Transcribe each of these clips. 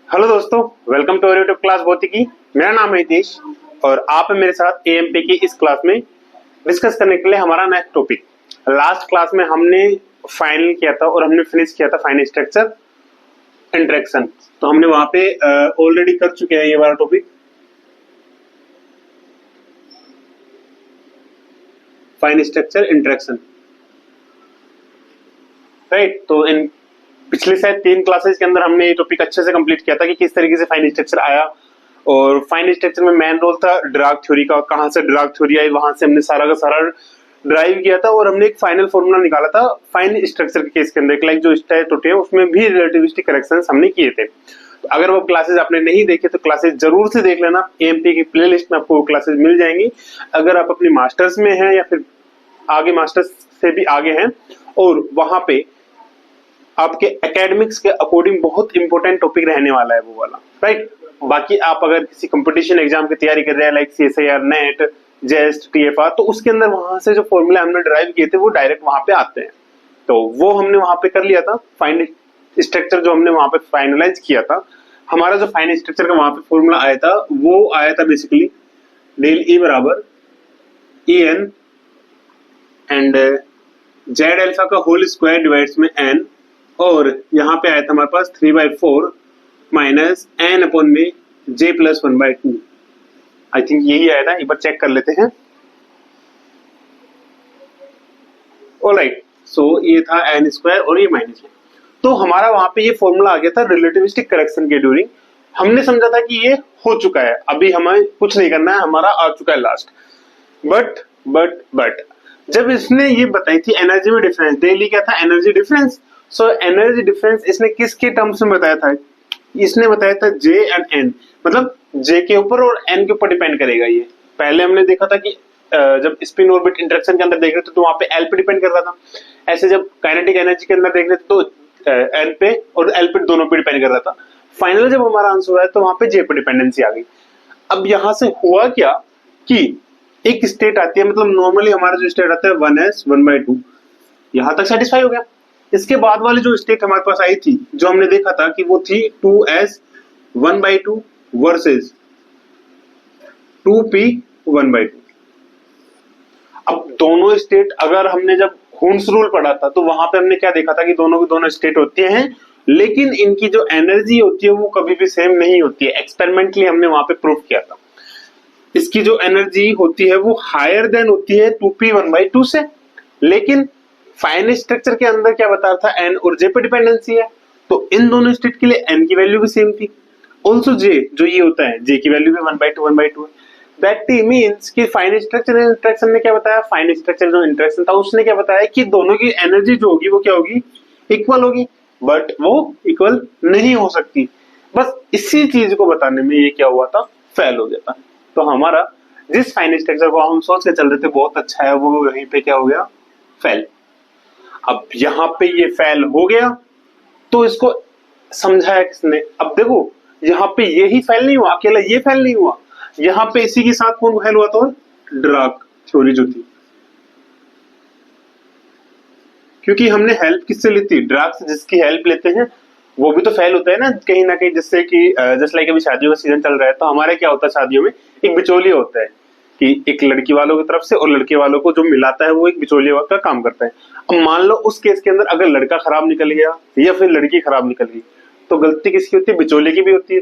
Hello दोस्तों, welcome to YouTube class भौतिकी। मेरा नाम है हितेश और आप हैं मेरे साथ एएमपी की इस क्लास में डिस्कस करने के लिए हमारा नेक्स्ट टॉपिक। लास्ट क्लास में हमने फाइनल किया था और हमने फिनिश किया था फाइन स्ट्रक्चर इंटरेक्शन। तो हमने वहां पे ऑलरेडी कर चुके हैं ये वाला topic, fine structure interaction, right. तो इन पिछले शायद 3 क्लासेस के अंदर हमने ये टॉपिक अच्छे से कंप्लीट किया था कि किस तरीके से फाइन स्ट्रक्चर आया और फाइन स्ट्रक्चर में मेन रोल था ड्राग थ्योरी का। कहां से ड्राग थ्योरी आई, वहां से हमने सारा का सारा ड्राइव किया था और हमने एक फाइनल फॉर्मूला निकाला था फाइन स्ट्रक्चर के केस के अंदर। लाइक जो स्टेट होते हैं उसमें भी रिलेटिविस्टिक करेक्शंस हमने किए थे। तो अगर वो क्लासेस आपने नहीं देखे तो क्लासेस जरूर से देख लेना, एएमपी की प्लेलिस्ट में आपको क्लासेस मिल जाएंगी। अगर आप अपनी मास्टर्स में हैं या फिर आगे मास्टर्स से भी आगे हैं और वहां पे आपके एकेडमिक्स के अकॉर्डिंग बहुत इंपॉर्टेंट टॉपिक रहने वाला है वो वाला, राइट। बाकी आप अगर किसी कंपटीशन एग्जाम की तैयारी कर रहे हैं लाइक सीएसआईआर, नेट, जेएस्ट, टीएफआर, तो उसके अंदर वहां से जो फॉर्मूला हमने ड्राइव किए थे वो डायरेक्ट वहां पे आते हैं। तो वो हमने वहां पे कर लिया था। फाइन स्ट्रक्चर जो हमने वहां पे फाइनलाइज किया था, हमारा जो फाइन स्ट्रक्चर का वहां पे फॉर्मूला आया था वो आया था बेसिकली डेल ई बराबर E N and Z alpha का होल स्क्वायर डिवाइड्स में एन, और यहाँ पे आया था हमारे पास 3/4 माइनस एन अपॉन में जे प्लस 1/2। आई थिंक यही आया था, एक बार चेक कर लेते हैं। ऑलराइट, सो ये था एन स्क्वायर और ये माइनस में। तो हमारा वहां पे ये फॉर्मूला आ गया था रिलेटिविस्टिक करेक्शन के ड्यूरिंग। हमने समझा था कि ये हो चुका है, अभी हमें कुछ नहीं करना है, हमारा आ चुका है लास्ट। बट जब इसने ये बताई थी एनर्जी में डिफरेंस, डेली क्या था energy difference. So energy difference इसने किसके टर्म्स में बताया था? इसने बताया था जे एंड एन, मतलब जे के ऊपर और एन के ऊपर डिपेंड करेगा ये। पहले हमने देखा था कि जब स्पिन ऑर्बिट इंटरेक्शन के अंदर देख रहे थे तो वहां पे एल पे डिपेंड कर रहा था। ऐसे जब काइनेटिक एनर्जी के अंदर देख रहे थे तो एन पे और एल पे दोनों पे डिपेंड कर रहा था। फाइनल जब हमारा आंसर आया तो वहां पे जे पे डिपेंडेंसी आ गई। अब यहां से हुआ क्या कि एक स्टेट आती है, मतलब नॉर्मली हमारा जो स्टेट आता है 1s 1/2, यहां तक सेटिस्फाई हो गया। इसके बाद वाली जो स्टेट हमारे पास आई थी जो हमने देखा था कि वो थी 2s 1/2 वर्सेस 2p 1/2। अब दोनों स्टेट, अगर हमने जब हून्स रूल पढ़ा था तो वहां पे हमने क्या देखा था कि दोनों की दोनों स्टेट होती हैं, लेकिन इनकी जो एनर्जी होती है वो कभी भी सेम नहीं होती है। एक्सपेरिमेंटली हमने वहां पे प्रूव किया था। इसकी जो एनर्जी होती है वो हायर देन होती है 2p 1/2 से, लेकिन फाइन स्ट्रक्चर के अंदर क्या बता रहा था एन और जे पे डिपेंडेंसी है। तो इन दोनों स्टेट के लिए एन की वैल्यू भी सेम थी। ऑल्सो जे जो ये होता है जे की वैल्यू भी 1/2 है। दैट मींस कि फाइन स्ट्रक्चर इंटरेक्शन ने क्या बताया, फाइन स्ट्रक्चर जो इंटरेक्शन था उसने क्या बताया कि दोनों की एनर्जी जो होगी वो क्या होगी, इक्वल होगी। बट वो इक्वल नहीं हो सकती। बस इसी चीज को बताने में ये क्या हुआ था, फेल हो गया था। तो हमारा जिस फाइन स्ट्रक्चर को हम सोच के चल रहे थे बहुत अच्छा है, वो वहीं पे क्या हो गया, फेल। अब यहां पे ये फेल हो गया तो इसको समझाया किसने? अब देखो यहां पे यही फेल नहीं हुआ, अकेला ये फेल नहीं हुआ, यहां पे इसी के साथ कौन फेल हुआ था, ड्राग थ्योरी जो थी। क्योंकि हमने हेल्प किससे ली थी, ड्राग से। जिसकी हेल्प लेते हैं वो भी तो फेल होता है ना कहीं, जिससे कि जस्ट लाइक अभी शादियों का सीजन चल रहा है तो हमारे क्या होता है शादियों में, एक बिचौलिया होता है कि एक लड़की वालों की तरफ से और लड़के वालों को जो मिलाता है वो एक बिचौलिया का काम करता है। अब मान लो उस केस के अंदर अगर लड़का खराब निकल गया या फिर लड़की खराब निकल गई तो गलती किसकी होती है, बिचौलिए की भी होती है।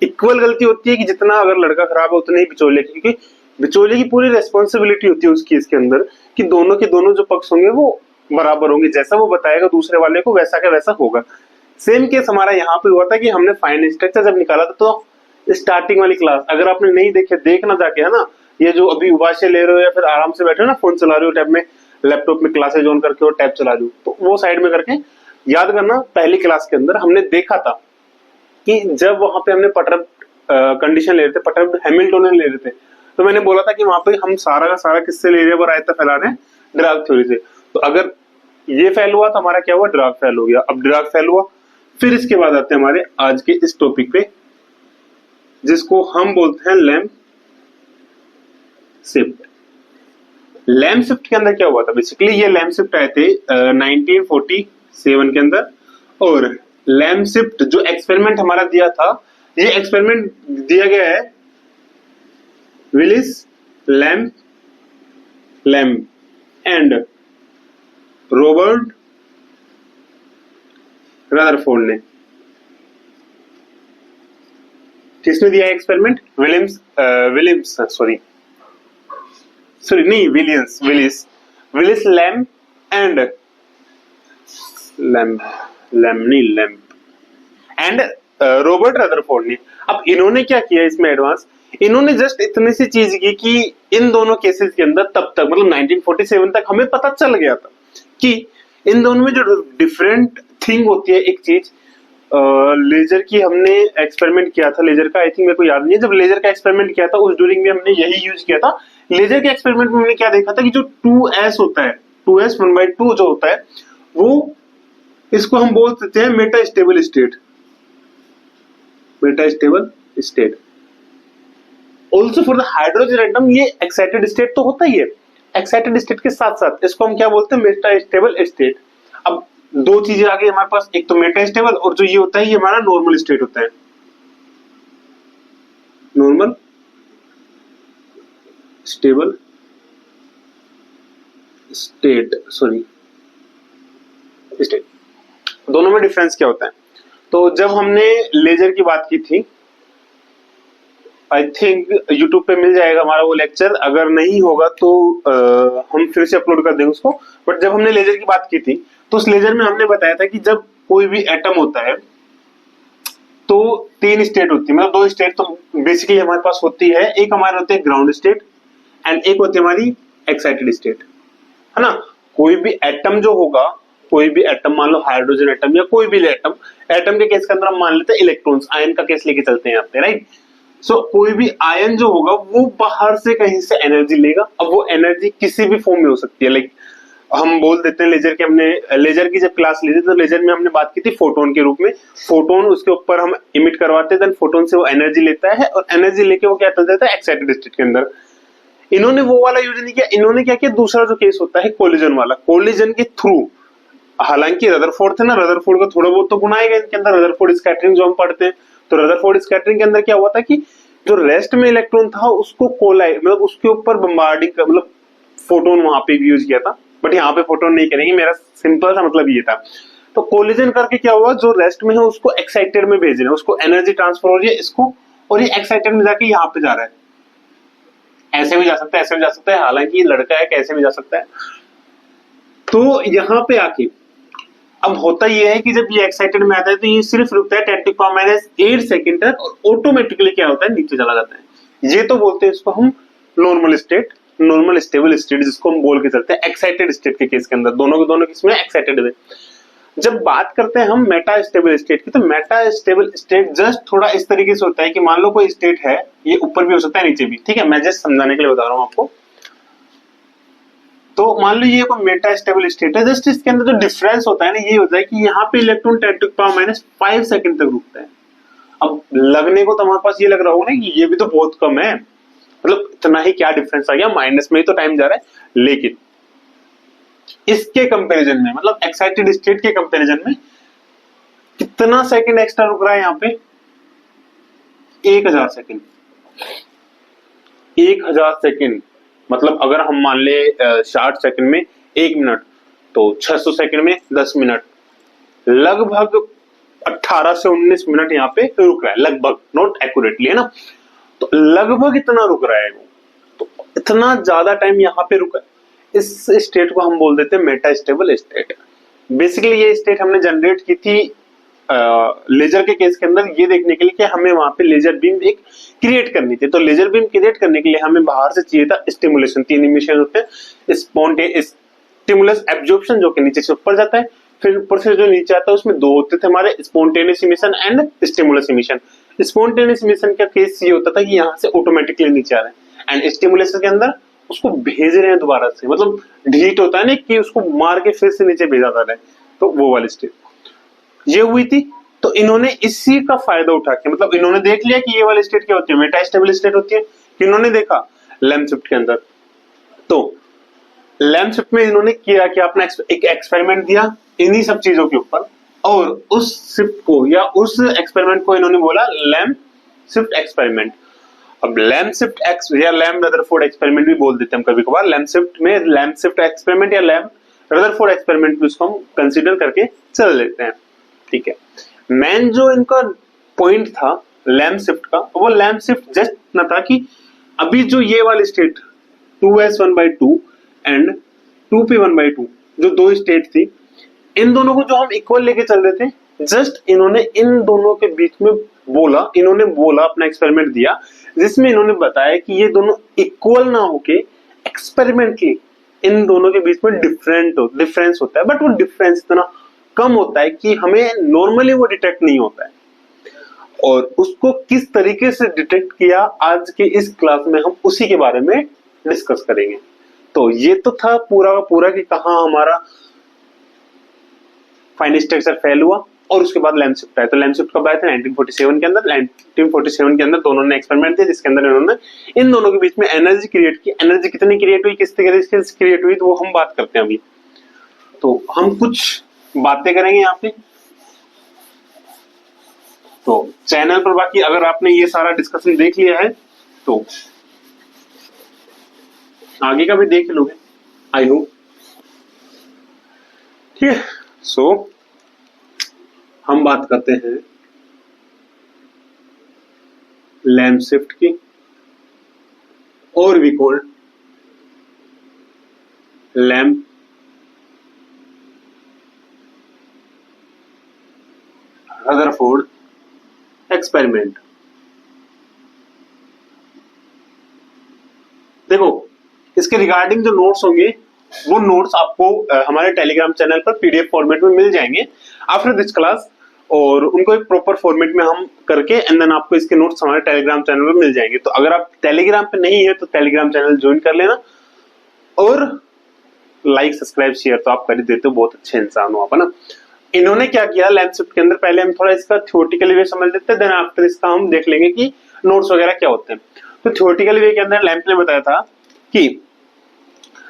इक्वल गलती होती है कि जितना अगर लड़का खराब है उतनी ही बिचौलिए की, क्योंकि बिचौलिए की पूरी रेस्पॉन्सिबिलिटी होती है उस केस के अंदर कि दोनों के दोनों जो पक्ष होंगे वो बराबर होंगे, जैसा वो बताएगा दूसरे वाले को वैसा का वैसा होगा। सेम केस हमारा यहाँ पे हुआ था कि हमने फाइन स्ट्रक्चर जब निकाला था तो स्टार्टिंग वाली क्लास अगर आपने नहीं देखे, देखना जाके, है ना। ये जो अभी उबाशे ले रहे हो या फिर आराम से बैठे हो ना, फोन चला रहे हो, टैब में लैपटॉप में क्लासेज ऑन करके और टैब चला रहे हो, तो वो साइड में करके याद करना। पहली क्लास के अंदर हमने देखा था कि जब वहां पे हमने पटरब कंडीशन ले रहे थे, पटरब हैमिल्टोनियन ले रहे थे, तो मैंने बोला था कि वहां पे हम सारा का सारा किससे ले रहे हैं, रायता फैलाने ड्राग थ्योरी से। तो अगर ये फेल हुआ तो हमारा क्या हुआ, ड्राग फेल हो गया। अब ड्राग फेल हुआ, फिर इसके बाद आते हैं हमारे आज के इस टॉपिक पे जिसको हम बोलते हैं लैम्प शिफ्ट। लैम्प शिफ्ट के अंदर क्या हुआ था, बेसिकली ये लैम्प शिफ्ट आए थे 1947 के अंदर, और लैम्प शिफ्ट जो एक्सपेरिमेंट हमारा दिया था, ये एक्सपेरिमेंट दिया गया है Willis lamp and Robert Rutherford ने। किसने दिया experiment? Willis lamp and Robert Rutherford ने। अब इन्होंने क्या किया इसमें एडवांस, इन्होंने जस्ट इतनी सी चीज की कि इन दोनों केसेस के अंदर तब तक मतलब 1947 तक हमें पता चल गया था कि इन दोनों में जो डिफरेंट थिंग होती है, एक चीज लेजर की हमने एक्सपेरिमेंट किया था, लेजर का आई थिंक मेरे को याद नहीं है, जब लेजर का एक्सपेरिमेंट किया था उस ड्यूरिंग में हमने यही यूज किया था। लेजर के एक्सपेरिमेंट में हमने क्या देखा था कि जो 2s होता है, 2s 1/2 जो होता है, वो इसको हम बोल सकते हैं Meta stable state. Also for the hydrogen atom ये एक्साइटेड स्टेट तो होता ही है, एक्साइटेड स्टेट के साथ साथ इसको हम क्या बोलते हैं? Meta stable state. अब दो चीजें आ गई हमारे पास, एक तो मेटा स्टेबल और जो ये होता है ये हमारा नॉर्मल स्टेट होता है, नॉर्मल स्टेबल स्टेट दोनों में डिफरेंस क्या होता है? तो जब हमने लेजर की बात की थी, आई थिंक यूट्यूब पे मिल जाएगा हमारा वो लेक्चर, अगर नहीं होगा तो हम फिर से अपलोड कर देंगे उसको। बट जब हमने लेजर की बात की थी तो उस लेजर में हमने बताया था कि जब कोई भी एटम होता है तो 3 स्टेट होती है, मतलब 2 स्टेट तो बेसिकली हमारे पास होती है, एक हमारे होते हैं ग्राउंड स्टेट एंड एक होती है हमारी एक्साइटेड स्टेट, है ना। कोई भी एटम जो होगा, कोई भी एटम मान लो हाइड्रोजन एटम या कोई भी एटम के केस के अंदर हम मान लेते हैं इलेक्ट्रॉन्स, आयन का केस लेके चलते हैं यहाँ पे, राइट। सो कोई भी आयन जो होगा वो बाहर से कहीं से एनर्जी लेगा। अब वो एनर्जी किसी भी फॉर्म में हो सकती है, लाइक हम बोल देते हैं लेजर के, हमने लेजर की जब क्लास ली थी तो लेजर में हमने बात की थी फोटोन के रूप में। फोटोन उसके ऊपर हम इमिट करवाते हैं, देन फोटोन से वो एनर्जी लेता है और एनर्जी लेके वो क्या चल जाता है एक्साइटेड स्टेट के अंदर। इन्होंने वो वाला यूज नहीं किया, इन्होंने क्या किया, दूसरा जो केस होता है कोलिजन वाला, कोलिजन के थ्रू। हालांकि रदरफोर्ड थे ना, रदरफोर्ड का थोड़ा बहुत तो गुण आएगा इनके अंदर, रदरफोर्ड स्कैटरिंग जो हम पढ़ते हैं, तो रदरफोर्ड स्कैटरिंग के अंदर क्या हुआ था कि जो रेस्ट में इलेक्ट्रॉन था उसको कोलाइड मतलब उसके ऊपर बम्बार्डिंग मतलब फोटोन वहां पे यूज किया था, बट यहाँ पे फोटोन नहीं करेंगे, मेरा सिंपल सा मतलब ये था। तो कोलिजन करके क्या हुआ, जो रेस्ट में है उसको एक्साइटेड में भेज रहे हैं, उसको एनर्जी ट्रांसफर हो रही है इसको, और ये एक्साइटेड में जाके यहाँ पे जा रहा है। ऐसे भी जा सकता है, ऐसे भी जा सकता है, हालांकि लड़का है कैसे भी जा सकता है। तो यहाँ पे आके अब होता यह है कि जब ये एक्साइटेड में आता है तो ये सिर्फ रुकता है 10⁻⁸ सेकंड तक और ऑटोमेटिकली क्या होता है नीचे चला जाता है। ये तो बोलते हैं इसको हम normal state, normal stable state जिसको हम बोल के चलते हैं एक्साइटेड स्टेट के केस के अंदर, दोनों के दोनों किसमें एक्साइटेड में। जब बात करते हैं हम मेटा स्टेबल स्टेट की, तो मेटा स्टेबल स्टेट जस्ट थोड़ा इस तरीके से होता है कि मान लो कोई स्टेट है, ये ऊपर भी हो सकता है नीचे भी, ठीक है, मैं जस्ट समझाने के लिए बता रहा हूँ आपको। तो मान लो ये कोई मेटा स्टेबल स्टेट है, जस्ट इसके अंदर जो डिफरेंस होता है ना ये होता है कि यहाँ पे इलेक्ट्रॉन 10⁻⁵ सेकंड तक रुकता है। अब लगने को तो हमारे पास ये लग रहा होगा ना कि ये भी तो बहुत कम है, मतलब इतना ही क्या डिफरेंस आ गया, माइनस में ही तो टाइम जा रहा है, लेकिन इसके कंपैरिजन में मतलब एक्साइटेड स्टेट के कंपैरिजन में कितना सेकंड एक्स्ट्रा रुक रहा है यहाँ पे, 1000 सेकंड। 1000 सेकंड मतलब अगर हम मान ले 60 सेकंड में 1 मिनट, तो 600 सेकंड में 10 मिनट, लगभग 18 से 19 मिनट यहाँ पे रुक रहा है, लगभग, नॉट एक्यूरेटली, है ना। तो लगभग इतना रुक रहा है वो, तो इतना ज्यादा टाइम यहाँ पे रुका है। इस स्टेट को हम बोल देते हैं मेटा स्टेबल स्टेट। बेसिकली ये स्टेट हमने जनरेट की थी लेजर के केस के अंदर, ये देखने के लिए कि हमें वहां पे लेजर बीम एक क्रिएट करनी थी। तो लेजर बीम क्रिएट करने के लिए हमें बाहर से चाहिए था स्टिमुलेशन। 3 इमिशन होते हैं, स्टिमुलस एब्जॉर्प्शन जो कि नीचे से ऊपर जाता है, फिर ऊपर से जो नीचे आता है उसमें 2 होते थे हमारे, spontaneous emission and stimulus emission. Spontaneous emission का केस ये होता था कि यहाँ से ऑटोमेटिकली नीचे आ रहे हैं, एंड स्टिमुलस के अंदर उसको भेज रहे हैं दोबारा से, मतलब ढीट होता है ना कि उसको मार के फिर से नीचे भेजा जा रहा है, तो वो वाली स्टेट ये हुई थी। तो इन्होंने इसी का फायदा उठा के, मतलब इन्होंने देख लिया कि ये वाली स्टेट क्या होती है, मेटा स्टेबल स्टेट होती है, इन्होंने देखा लैम्प शिफ्ट के अंदर। तो लैम्प शिफ्ट में इन्होंने किया कि अपना एक एक्सपेरिमेंट दिया इन्हीं सब चीजों के ऊपर, और उस शिफ्ट को या उस एक्सपेरिमेंट को इन्होंने बोला लैम्प शिफ्ट एक्सपेरिमेंट। अब लैम्प शिफ्ट एक्स या लैम्प रदरफोर्ड एक्सपेरिमेंट भी बोल देते हैं हम कभी कभार। लैम्प शिफ्ट में लैम्प शिफ्ट एक्सपेरिमेंट या लैम्प रदरफोर्ड एक्सपेरिमेंट भी उसको हम कंसीडर करके चल लेते हैं, ठीक है। मेन जो इनका पॉइंट था लैम्प शिफ्ट का, वो लैम्प शिफ्ट जस्ट ना था कि अभी जो ये वाली स्टेट 2s1/2 एंड 2p1/2 जो दो स्टेट थी, इन दोनों को जो हम इक्वल लेके चल रहे थे, जस्ट इन्होंने इन दोनों के बीच में इन्होंने बोला अपना एक्सपेरिमेंट दिया जिसमें इन्होंने बताया कि ये दोनों इक्वल ना होके एक्सपेरिमेंटली इन दोनों के बीच में डिफरेंस होता है, बट वो डिफरेंस इतना कम होता है कि हमें नॉर्मली वो डिटेक्ट नहीं होता है। और उसको किस तरीके से डिटेक्ट किया आज के इस क्लास में हम उसी के बारे में डिस्कस करेंगे। तो ये तो था पूरा का पूरा कि कहाँ हमारा फाइन स्ट्रक्चर फेल हुआ और उसके बाद लैम्प शिफ्ट आया। तो लैम्प शिफ्ट कब आया था? 1947 के अंदर। 1947 के अंदर दोनों ने एक्सपेरिमेंट दिया जिसके अंदर इन्होंने इन दोनों के बीच में एनर्जी क्रिएट की। एनर्जी कितनी क्रिएट हुई, किस तरीके से क्रिएट हुई, तो वो हम बात करते हैं अभी। तो हम कुछ बातें करेंगे यहाँ पे। तो चैनल पर बाकी अगर आपने ये सारा डिस्कशन देख लिया है तो आगे का भी देख लोगे, आई होप, ठीक है। सो हम बात करते हैं लैम्प शिफ्ट की, और भी कॉल्ड लैम्प रदरफोर्ड एक्सपेरिमेंट। देखो इसके रिगार्डिंग जो नोट्स होंगे वो नोट्स आपको हमारे टेलीग्राम चैनल पर पीडीएफ फॉर्मेट में मिल जाएंगे आफ्टर दिस क्लास, और उनको एक प्रॉपर फॉर्मेट में हम करके एंड देन आपको इसके नोट्स हमारे टेलीग्राम चैनल पर मिल जाएंगे। तो अगर आप टेलीग्राम पे नहीं है तो टेलीग्राम चैनल ज्वाइन कर लेना, और लाइक सब्सक्राइब शेयर तो आप कर ही देते हो, बहुत अच्छे इंसान हो आप, है ना। इन्होंने क्या किया लैम्प शिफ्ट के अंदर, पहले हम थोड़ा इसका थ्योरेटिकल वे समझ लेते हैं, देन आफ्टर इसका हम देख लेंगे कि नोट्स वगैरह क्या होते हैं। तो थ्योरेटिकल वे के अंदर लैम्प ने बताया था कि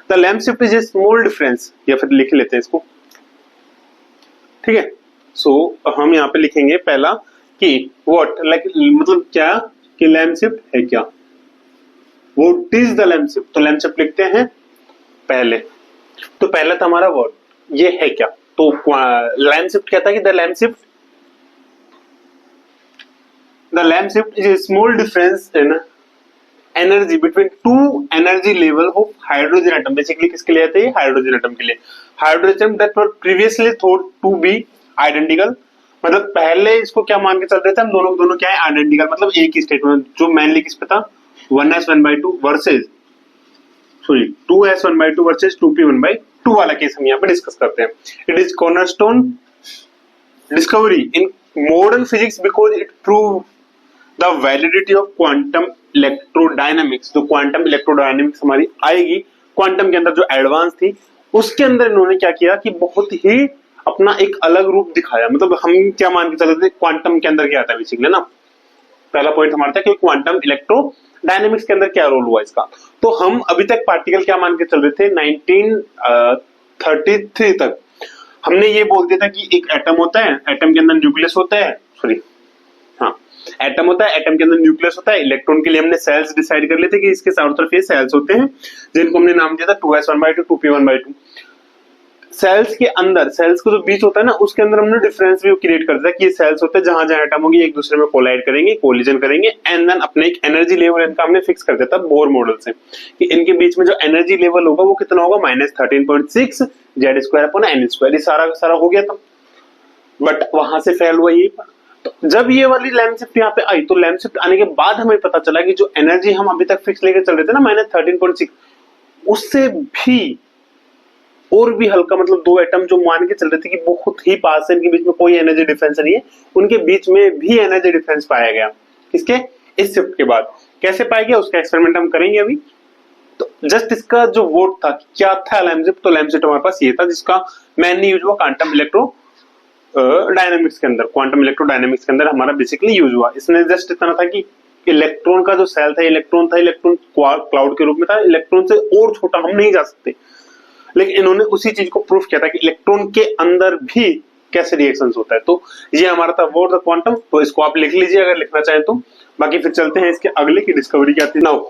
the Lamb shift is a small difference, या फिर लिख लेते हैं इसको, ठीक है। सो हम यहाँ पे लिखेंगे पहला कि व्हाट लाइक मतलब क्या कि लैम्प शिफ्ट है क्या, what is the Lamb shift. तो लैम्प शिफ्ट लिखते हैं पहले, तो पहला था हमारा वर्ड ये है क्या। तो लैम्प शिफ्ट क्या था कि the Lamb shift is a small difference in energy between two energy level of hydrogen atom. Basically किसके लिए थे? हाइड्रोजन एटम के लिए। Hydrogen that were previously thought to be identical, मतलब पहले इसको क्या मान के चल रहे थे हम, दोनों क्या है आइडेंटिकल, मतलब एक ही स्टेट में, जो मेनली किस पे था 1s1/2 versus 2s1/2 versus 2p1/2 वाला केस हम यहाँ पे डिस्कस करते हैं। It is cornerstone discovery in modern physics because it prove the validity of quantum electrodynamics. जो क्वांटम इलेक्ट्रोडायनामिक्स हमारी आएगी क्वांटम के अंदर जो एडवांस थी, उसके अंदर इन्होंने क्या किया कि बहुत ही अपना एक अलग रूप दिखाया। मतलब हम क्या मान के चल रहे थे क्वांटम के अंदर क्या आता है बेसिकली ना, पहला पॉइंट हमारा था कि क्वांटम इलेक्ट्रोडायनामिक्स के अंदर क्या रोल हुआ इसका। तो हम अभी तक पार्टिकल क्या मान के चल रहे थे 1933 तक हमने ये बोल दिया था कि एक एटम होता है, एटम के अंदर न्यूक्लियस होता है, एटम होता है, एटम के अंदर न्यूक्लियस होता है। इलेक्ट्रॉन के लिए हमने सेल्स डिसाइड कर लेते कि इसके चारों तरफ ये सेल्स होते हैं जिनको हमने नाम दिया था 2s1/2 2p1/2। सेल्स के अंदर, सेल्स को जो बीच होता है ना, उसके अंदर हमने डिफरेंस भी क्रिएट कर दिया कि ये सेल्स होते हैं जहां जहां एटम होंगे एक दूसरे में कोलाइड करेंगे, कोलिजन करेंगे, एंड देन अपने एक एनर्जी लेवल इनका हमने फिक्स कर दिया था बोर मॉडल से कि इनके बीच में जो एनर्जी लेवल होगा वो कितना होगा -13.6 Z²/n²। ये सारा हो गया था, बट वहां से फेल हुआ ये। तो जब ये वाली लैम्प शिफ्ट यहाँ पे आई, तो लैम्प शिफ्ट आने के बाद हमें पता चला कि जो एनर्जी हम अभी तक फिक्स लेके चल रहे थे ना -13.6, उससे भी और भी हल्का, मतलब दो एटम जो मान के चल रहे थे कि बहुत ही पास है, इनके बीच में कोई एनर्जी डिफरेंस नहीं है, उनके बीच में भी एनर्जी डिफरेंस पाया गया। किसके? इस शिफ्ट के बाद। कैसे पाया गया उसका एक्सपेरिमेंट हम करेंगे अभी। तो जस्ट इसका जो वोट था क्या था लैम्प शिफ्ट, तो लैम्प शिफ्ट हमारे पास ये था जिसका मेनली यूज हुआ क्वांटम डायनामिक्स के अंदर। क्वांटम इलेक्ट्रोडायनामिक्स के अंदर हमारा बेसिकली यूज हुआ। इसने जस्ट इतना था कि इलेक्ट्रॉन का जो सेल था, इलेक्ट्रॉन क्लाउड के रूप में था, इलेक्ट्रॉन से और छोटा हम नहीं जा सकते, लेकिन इन्होंने उसी चीज को प्रूफ किया था कि इलेक्ट्रॉन के अंदर भी कैसे रिएक्शंस होता है। तो ये हमारा था अबाउट द क्वांटम, तो इसको आप लिख लीजिए अगर लिखना चाहें तो। बाकी फिर चलते हैं इसके अगले की डिस्कवरी क्या थी नाउ।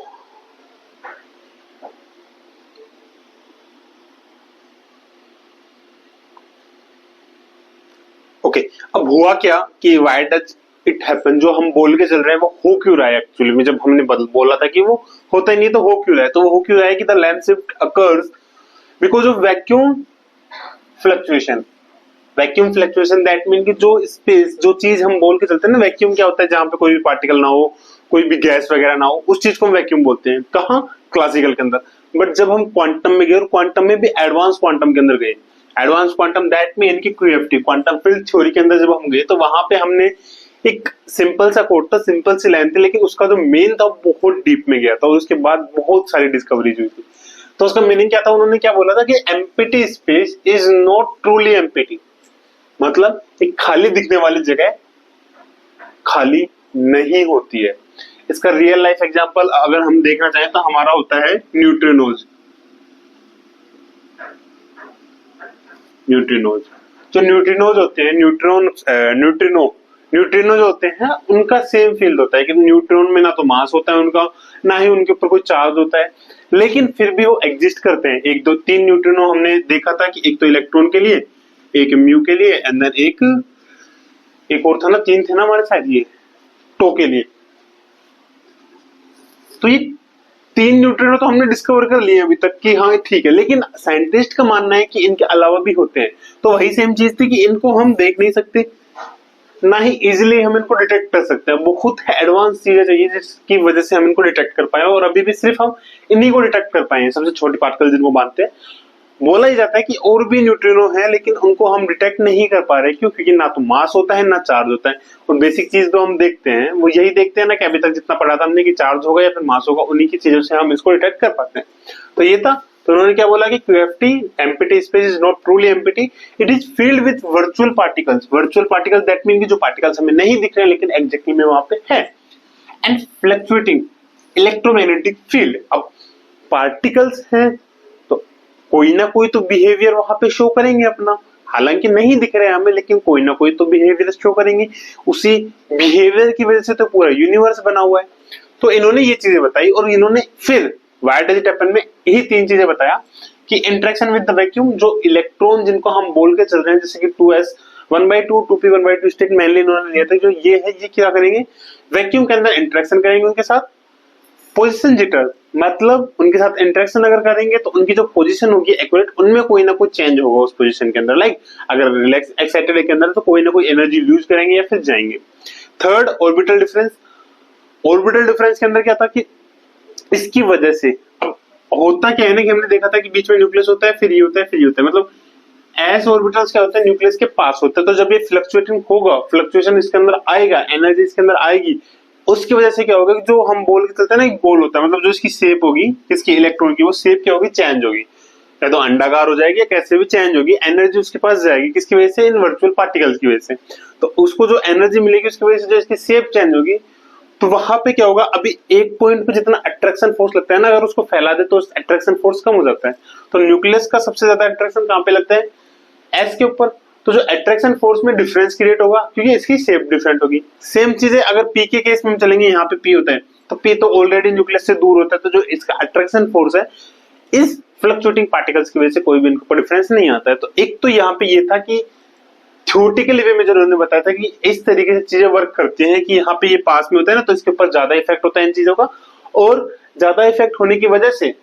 ओके, अब हुआ क्या कि व्हाई डज इट हैपन, जो हम बोल के चल रहे हैं वो हो क्यों रहा है एक्चुअली में। जब हमने बोला था कि वो होता ही नहीं तो हो क्यों रहा है, तो वो हो क्यों रहा है कि the length shift occurs because of vacuum fluctuation. Vacuum fluctuation that mean कि जो स्पेस, जो चीज हम बोल के चलते हैं ना, वैक्यूम क्या होता है, जहां पे कोई भी पार्टिकल ना हो, कोई भी गैस वगैरह ना हो, उस चीज को हम वैक्यूम बोलते हैं। कहाँ? क्लासिकल के अंदर। बट जब हम क्वांटम में गए और क्वांटम में भी एडवांस क्वांटम के अंदर गए, एडवांस क्वांटम दैट मीन की क्यूएफटी क्वांटम फील्ड थ्योरी के अंदर जब हम गए, तो वहां पे हमने एक सिंपल सा कोड था, सिंपल सी लाइन थी, लेकिन उसका जो मेन था बहुत डीप में गया था और उसके बाद बहुत सारी डिस्कवरीज हुई थी। तो उसका मीनिंग क्या था, उन्होंने क्या बोला था कि empty space is not truly empty, मतलब एक खाली दिखने वाली जगह खाली नहीं होती है। इसका रियल लाइफ एग्जांपल अगर हम देखना चाहें तो हमारा होता है न्यूट्रिनोज। न्यूट्रिनोज, जो न्यूट्रिनोज होते हैं, न्यूट्रिनो जो होते हैं उनका सेम फील्ड होता है कि न्यूट्रॉन में ना तो मास होता है उनका, ना ही उनके ऊपर कोई चार्ज होता है, लेकिन फिर भी वो एग्जिस्ट करते हैं। एक दो तीन न्यूट्रिनो हमने देखा था कि एक तो इलेक्ट्रॉन के लिए, एक म्यू के लिए, एंड देन एक और था ना, तीन थे ना हमारे साथ, ये टो के लिए। तो ये तीन न्यूट्रिनो तो हमने डिस्कवर कर लिए अभी तक कि हाँ ठीक है, लेकिन साइंटिस्ट का मानना है कि इनके अलावा भी होते हैं। तो वही सेम चीज थी कि इनको हम देख नहीं सकते, ना ही इजिली हम इनको डिटेक्ट कर सकते हैं। बहुत एडवांस चीजें चाहिए जिसकी वजह से हम इनको डिटेक्ट कर पाए, और अभी भी सिर्फ हम इन्हीं को डिटेक्ट कर पाए हैं, सबसे छोटी पार्टिकल जिनको मानते हैं। बोला ही जाता है कि और भी न्यूट्रिनो हैं, लेकिन उनको हम डिटेक्ट नहीं कर पा रहे, क्यों? क्योंकि ना तो मास होता है ना चार्ज होता है। और बेसिक चीज जो हम देखते हैं वो यही देखते हैं ना कि अभी तक जितना पढ़ा था हमने कि चार्ज होगा या फिर मास होगा, उन्हीं की चीजों से हम इसको डिटेक्ट कर पाते हैं। तो ये था। तो उन्होंने क्या बोला कि QFT empty space is not truly empty, it is filled with virtual particles. Virtual particles that mean कि जो पार्टिकल्स हमें नहीं दिख रहे हैं लेकिन एग्जैक्टली में वहां पे है, एंड फ्लक्चुएटिंग इलेक्ट्रोमैग्नेटिक फील्ड। अब पार्टिकल्स हैं तो कोई ना कोई तो बिहेवियर वहां पे शो करेंगे अपना, हालांकि नहीं दिख रहे हैं हमें, लेकिन कोई ना कोई तो बिहेवियर शो करेंगे। उसी बिहेवियर की वजह से तो पूरा यूनिवर्स बना हुआ है। तो इन्होंने ये चीजें बताई, और इन्होंने फिर व्हाई डज इट हैपन में यही तीन चीजें बताया कि इंटरेक्शन विद द वैक्यूम, जो इलेक्ट्रॉन जिनको हम बोल के चल रहे हैं जैसे कि 2s 1/2 2p 1/2 स्टेट मेनली इन्होंने लिया था, जो ये है ये क्या करेंगे, वैक्यूम के अंदर इंटरेक्शन करेंगे उनके साथ। पोजीशन जिटर, मतलब उनके साथ इंटरेक्शन अगर करेंगे तो उनकी जो पोजीशन होगी एक्यूरेट, उनमें कोई ना कोई चेंज होगा उस पोजीशन के अंदर। लाइक अगर रिलैक्स एक्साइटेड के अंदर तो कोई ना कोई एनर्जी लूज करेंगे या फिर जाएंगे। Third, orbital difference. Orbital difference के अंदर क्या था कि इसकी वजह से अब होता क्या है ना कि हमने देखा था कि बीच में न्यूक्लियस होता है, फिर ये होता है, फिर ये होता है, मतलब एस ऑर्बिटल्स क्या होता है, न्यूक्लियस के पास होता है। तो जब ये फ्लक्चुएटिंग होगा, फ्लक्चुएशन इसके अंदर आएगा, एनर्जी इसके अंदर आएगी, उसकी वजह से क्या होगा कि जो हम बोल के चलते हैं ना गोल होता है, मतलब जो इसकी शेप होगी, किसकी, इलेक्ट्रॉन की, वो शेप क्या होगी, चेंज होगी, या तो अंडाकार हो जाएगी या कैसे भी चेंज होगी। एनर्जी उसके पास जाएगी, किसकी वजह से, इन वर्चुअल पार्टिकल्स की वजह से। तो उसको जो एनर्जी मिलेगी उसकी वजह से जो इसकी शेप चेंज होगी, तो वहां पे क्या होगा, अभी एक पॉइंट पे जितना अट्रैक्शन फोर्स लगता है ना, अगर उसको फैला दे तो अट्रैक्शन फोर्स कम हो जाता है। तो न्यूक्लियस का सबसे ज्यादा अट्रैक्शन कहां पे लगता है, एस के ऊपर। तो जो अट्रैक्शन फोर्स में डिफरेंस क्रिएट होगा क्योंकि इसकी शेप डिफरेंट होगी। सेम चीजें अगर पी के केस में हम चलेंगे, यहाँ पे पी होता है तो पी तो ऑलरेडी न्यूक्लियस से दूर होता है, तो जो इसका अट्रैक्शन फोर्स है इस फ्लक्चुएटिंग पार्टिकल्स की वजह से कोई भी इनको डिफरेंस नहीं आता है। तो एक तो यहाँ पे ये था कि थ्योरेटिकल वे में जो उन्होंने बताया था कि इस तरीके से चीजें वर्क करती हैं कि यहाँ पे ये पास में होता है ना, तो इसके ऊपर ज्यादा इफेक्ट होता है इन चीजों का, और ज्यादा इफेक्ट होने की वजह से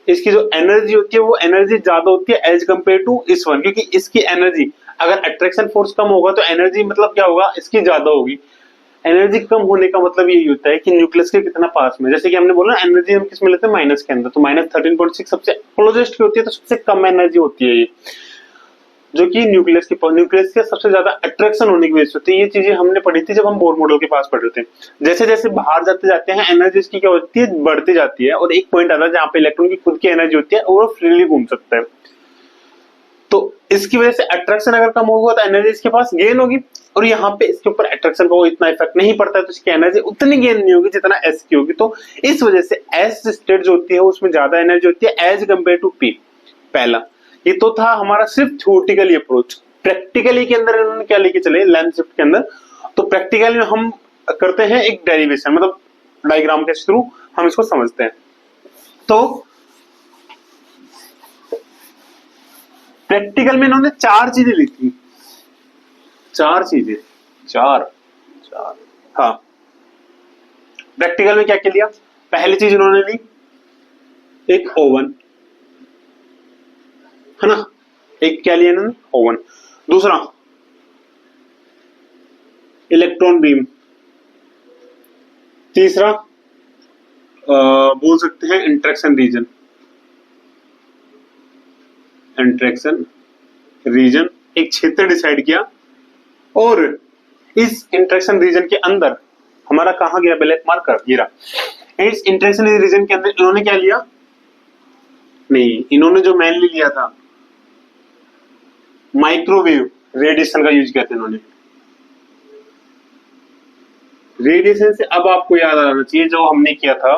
इसकी जो एनर्जी होती है वो एनर्जी ज्यादा होती है एज कम्पेयर टू इस वन, क्योंकि इसकी एनर्जी, अगर अट्रैक्शन फोर्स कम होगा तो एनर्जी मतलब क्या होगा, इसकी ज्यादा होगी। एनर्जी कम होने का मतलब यही होता है कि न्यूक्लियस के कितना पास में, जैसे कि हमने बोला एनर्जी हम किस में लेते हैं, माइनस के अंदर, तो -13.6 सबसे क्लोजेस्ट की होती है, तो सबसे कम एनर्जी होती है ये, जो कि न्यूक्लियस के सबसे ज्यादा अट्रैक्शन होने की वजह से होती है। ये चीजें हमने पढ़ी थी जब हम बोर मॉडल के पास पढ़ रहे थे। जैसे जैसे बाहर जाते जाते हैं एनर्जी इसकी क्या होती है, बढ़ती जाती है, और एक पॉइंट आता है जहां पे इलेक्ट्रॉन की खुद की एनर्जी होती है और वो फ्रीली घूम सकता है। तो इसकी वजह से अट्रैक्शन अगर कम होगा तो एनर्जी इसके पास गेन होगी, और यहाँ पे इसके ऊपर अट्रैक्शन को इतना इफेक्ट नहीं पड़ता है, तो इसकी एनर्जी उतनी गेन नहीं होगी जितना एस की होगी। तो इस वजह से एस स्टेट जो होती है उसमें ज्यादा एनर्जी होती है एज कम्पेयर टू पी। पहला ये तो था हमारा सिर्फ थ्योरेटिकली अप्रोच, प्रैक्टिकली के अंदर इन्होंने क्या लेके चले लेंथ शिफ्ट के अंदर, तो प्रैक्टिकली हम करते हैं एक डेरिवेशन, मतलब डायग्राम के थ्रू हम इसको समझते हैं। तो प्रैक्टिकल में इन्होंने 4 चीजें ली थी, 4 चीजें, चार हाँ। प्रैक्टिकल में क्या क्या लिया? पहली चीज इन्होंने ली एक ओवन, है ना, एक क्या लिया इन्होंने? ओवन। दूसरा इलेक्ट्रॉन बीम। तीसरा बोल सकते हैं इंटरेक्शन रीजन, इंटरेक्शन रीजन एक क्षेत्र डिसाइड किया, और इस इंटरेक्शन रीजन के अंदर हमारा कहां गया? ब्लैक मार्कर गिरा। इस इंटरेक्शन रीजन के अंदर इन्होंने क्या लिया? नहीं, इन्होंने जो मेनली लिया था माइक्रोवेव रेडिएशन का यूज किया था इन्होंने। रेडिएशन से अब आपको याद आना चाहिए जो हमने किया था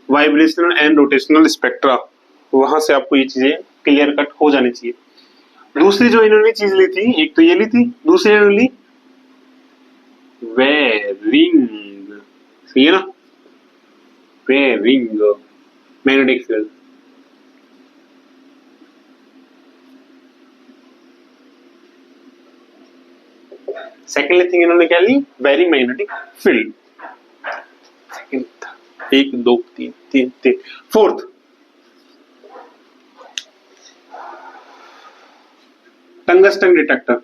वाइब्रेशनल एंड रोटेशनल स्पेक्ट्रा, वहां से आपको ये चीजें क्लियर कट हो जानी चाहिए। दूसरी जो इन्होंने चीज ली थी, एक तो ये ली थी, दूसरी इन्होंने ली वेरिंग, सही है ना, varying magnetic field. Secondly thing इन्होंने क्या ली? Varying magnetic field. Second, 1 2 3 3 3। Fourth tungsten detector.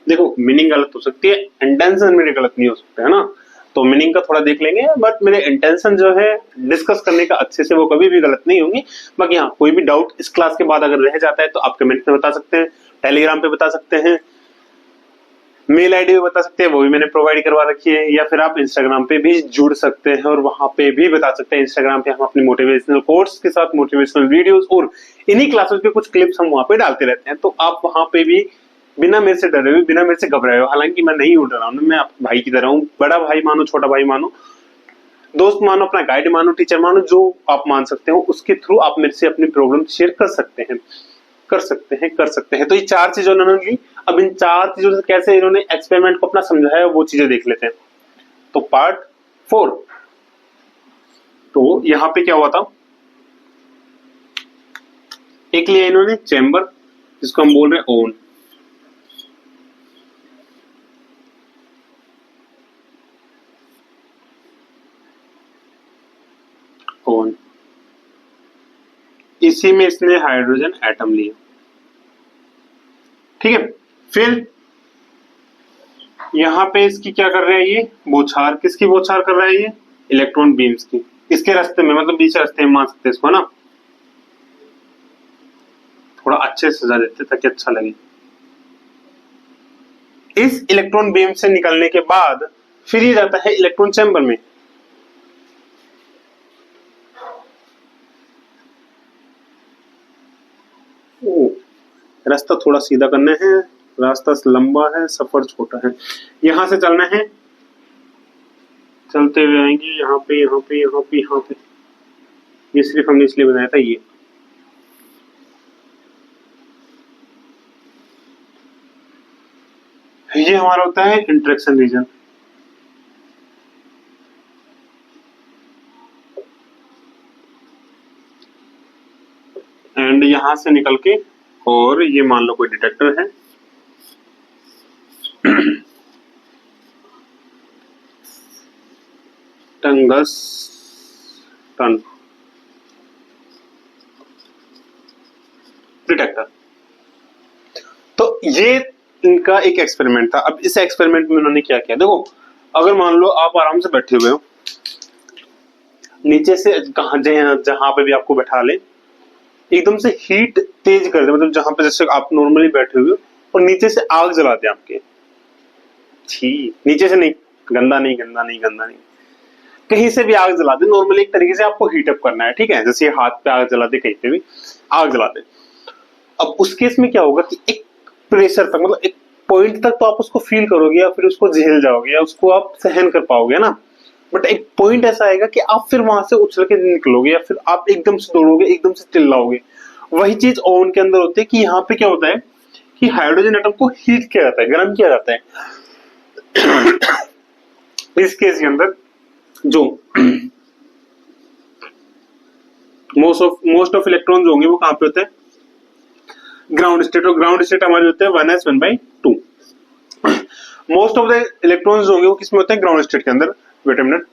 देखो मीनिंग गलत हो सकती है, इंटेंशन मेरे गलत नहीं हो सकता है ना, तो मीनिंग का थोड़ा देख लेंगे, बट मेरे इंटेंशन जो है डिस्कस करने का अच्छे से, वो कभी भी गलत नहीं होंगी। बाकी हाँ, कोई भी डाउट इस क्लास के बाद अगर रह जाता है तो आप कमेंट में बता सकते हैं, टेलीग्राम पे बता सकते हैं, मेल आईडी भी बता सकते हैं, वो भी मैंने प्रोवाइड करवा रखी है, या फिर आप इंस्टाग्राम पे भी जुड़ सकते हैं और वहां पे भी बता सकते हैं। इंस्टाग्राम पे हम अपने मोटिवेशनल कोट्स के साथ मोटिवेशनल वीडियोस और इन्हीं क्लासेस के कुछ क्लिप्स हम वहां पे डालते रहते हैं, तो आप वहां पे भी बिना मेरे से डरे हुए, बिना मेरे से घबराए हुए, हालांकि मैं नहीं उड़ रहा हूँ, मैं आप भाई की तरह हूँ, बड़ा भाई मानो, छोटा भाई मानो, दोस्त मानो, अपना गाइड मानो, टीचर मानो, जो आप मान सकते हो, उसके थ्रू आप मेरे से अपनी प्रॉब्लम शेयर कर सकते हैं, कर सकते हैं, कर सकते हैं। तो ये 4 चीजों इन्होंने ली। अब इन 4 चीजों से कैसे इन्होंने एक्सपेरिमेंट को अपना समझाया, वो चीजें देख लेते हैं। तो पार्ट 4, तो यहां पे क्या हुआ था, एक लिया इन्होंने चैम्बर, जिसको हम बोल रहे हैं ओवन। ओवन, इसी में इसने हाइड्रोजन एटम लिया, ठीक है। फिर यहां पे इसकी क्या कर रहा है, ये बौछार, किसकी बौछार कर रहा है, ये इलेक्ट्रॉन बीम्स की, इसके रास्ते में, मतलब बीच रास्ते में मान सकते हैं इसको ना, थोड़ा अच्छे से सजा देते ताकि अच्छा लगे। इस इलेक्ट्रॉन बीम से निकलने के बाद फिर ये जाता है इलेक्ट्रॉन चैम्बर में। रास्ता थोड़ा सीधा करना है, रास्ता लंबा है, सफर छोटा है, यहां से चलना है, चलते हुए आएंगे यहाँ पे, यहाँ पे, यहाँ पे, यहाँ पे। ये सिर्फ हमने इसलिए बनाया था, ये हमारा होता है इंटरेक्शन रीजन। एंड यहां से निकल के, और ये मान लो कोई डिटेक्टर है, टंगस्टन डिटेक्टर। तो ये इनका एक एक्सपेरिमेंट था। अब इस एक्सपेरिमेंट में उन्होंने क्या किया, देखो, अगर मान लो आप आराम से बैठे हुए हो, नीचे से कहां जहां पे भी आपको बैठा ले, एकदम से हीट तेज कर दे, मतलब जहां पे जैसे आप नॉर्मली बैठे हुए हो, और नीचे से आग जला दे आपके, छी, नीचे से नहीं, गंदा नहीं, गंदा नहीं, गंदा नहीं, कहीं से भी आग जला दे, नॉर्मली एक तरीके से आपको हीटअप करना है, ठीक है, जैसे हाथ पे आग जला दे, कहीं पे भी आग जला दे। अब उस केस में क्या होगा कि एक प्रेशर तक, मतलब एक पॉइंट तक तो आप उसको फील करोगे, या फिर उसको झेल जाओगे, या उसको आप सहन कर पाओगे ना, बट एक पॉइंट ऐसा आएगा कि आप फिर वहां से उछल के निकलोगे या फिर आप एकदम से दौड़ोगे, एकदम से चिल्लाओगे। वही चीज ओवन के अंदर होती है कि यहाँ पे क्या होता है कि हाइड्रोजन एटम को हीट किया जाता है, गर्म किया जाता है। इस केस के अंदर जो मोस्ट ऑफ इलेक्ट्रॉन जो होंगे वो कहां पे होते हैं, ग्राउंड स्टेट। और ग्राउंड स्टेट हमारे होते हैं 1s1/2। Most of the electrons जो होंगे वो किसमें होते हैं, ग्राउंड स्टेट के अंदर। वेट अ मिनट,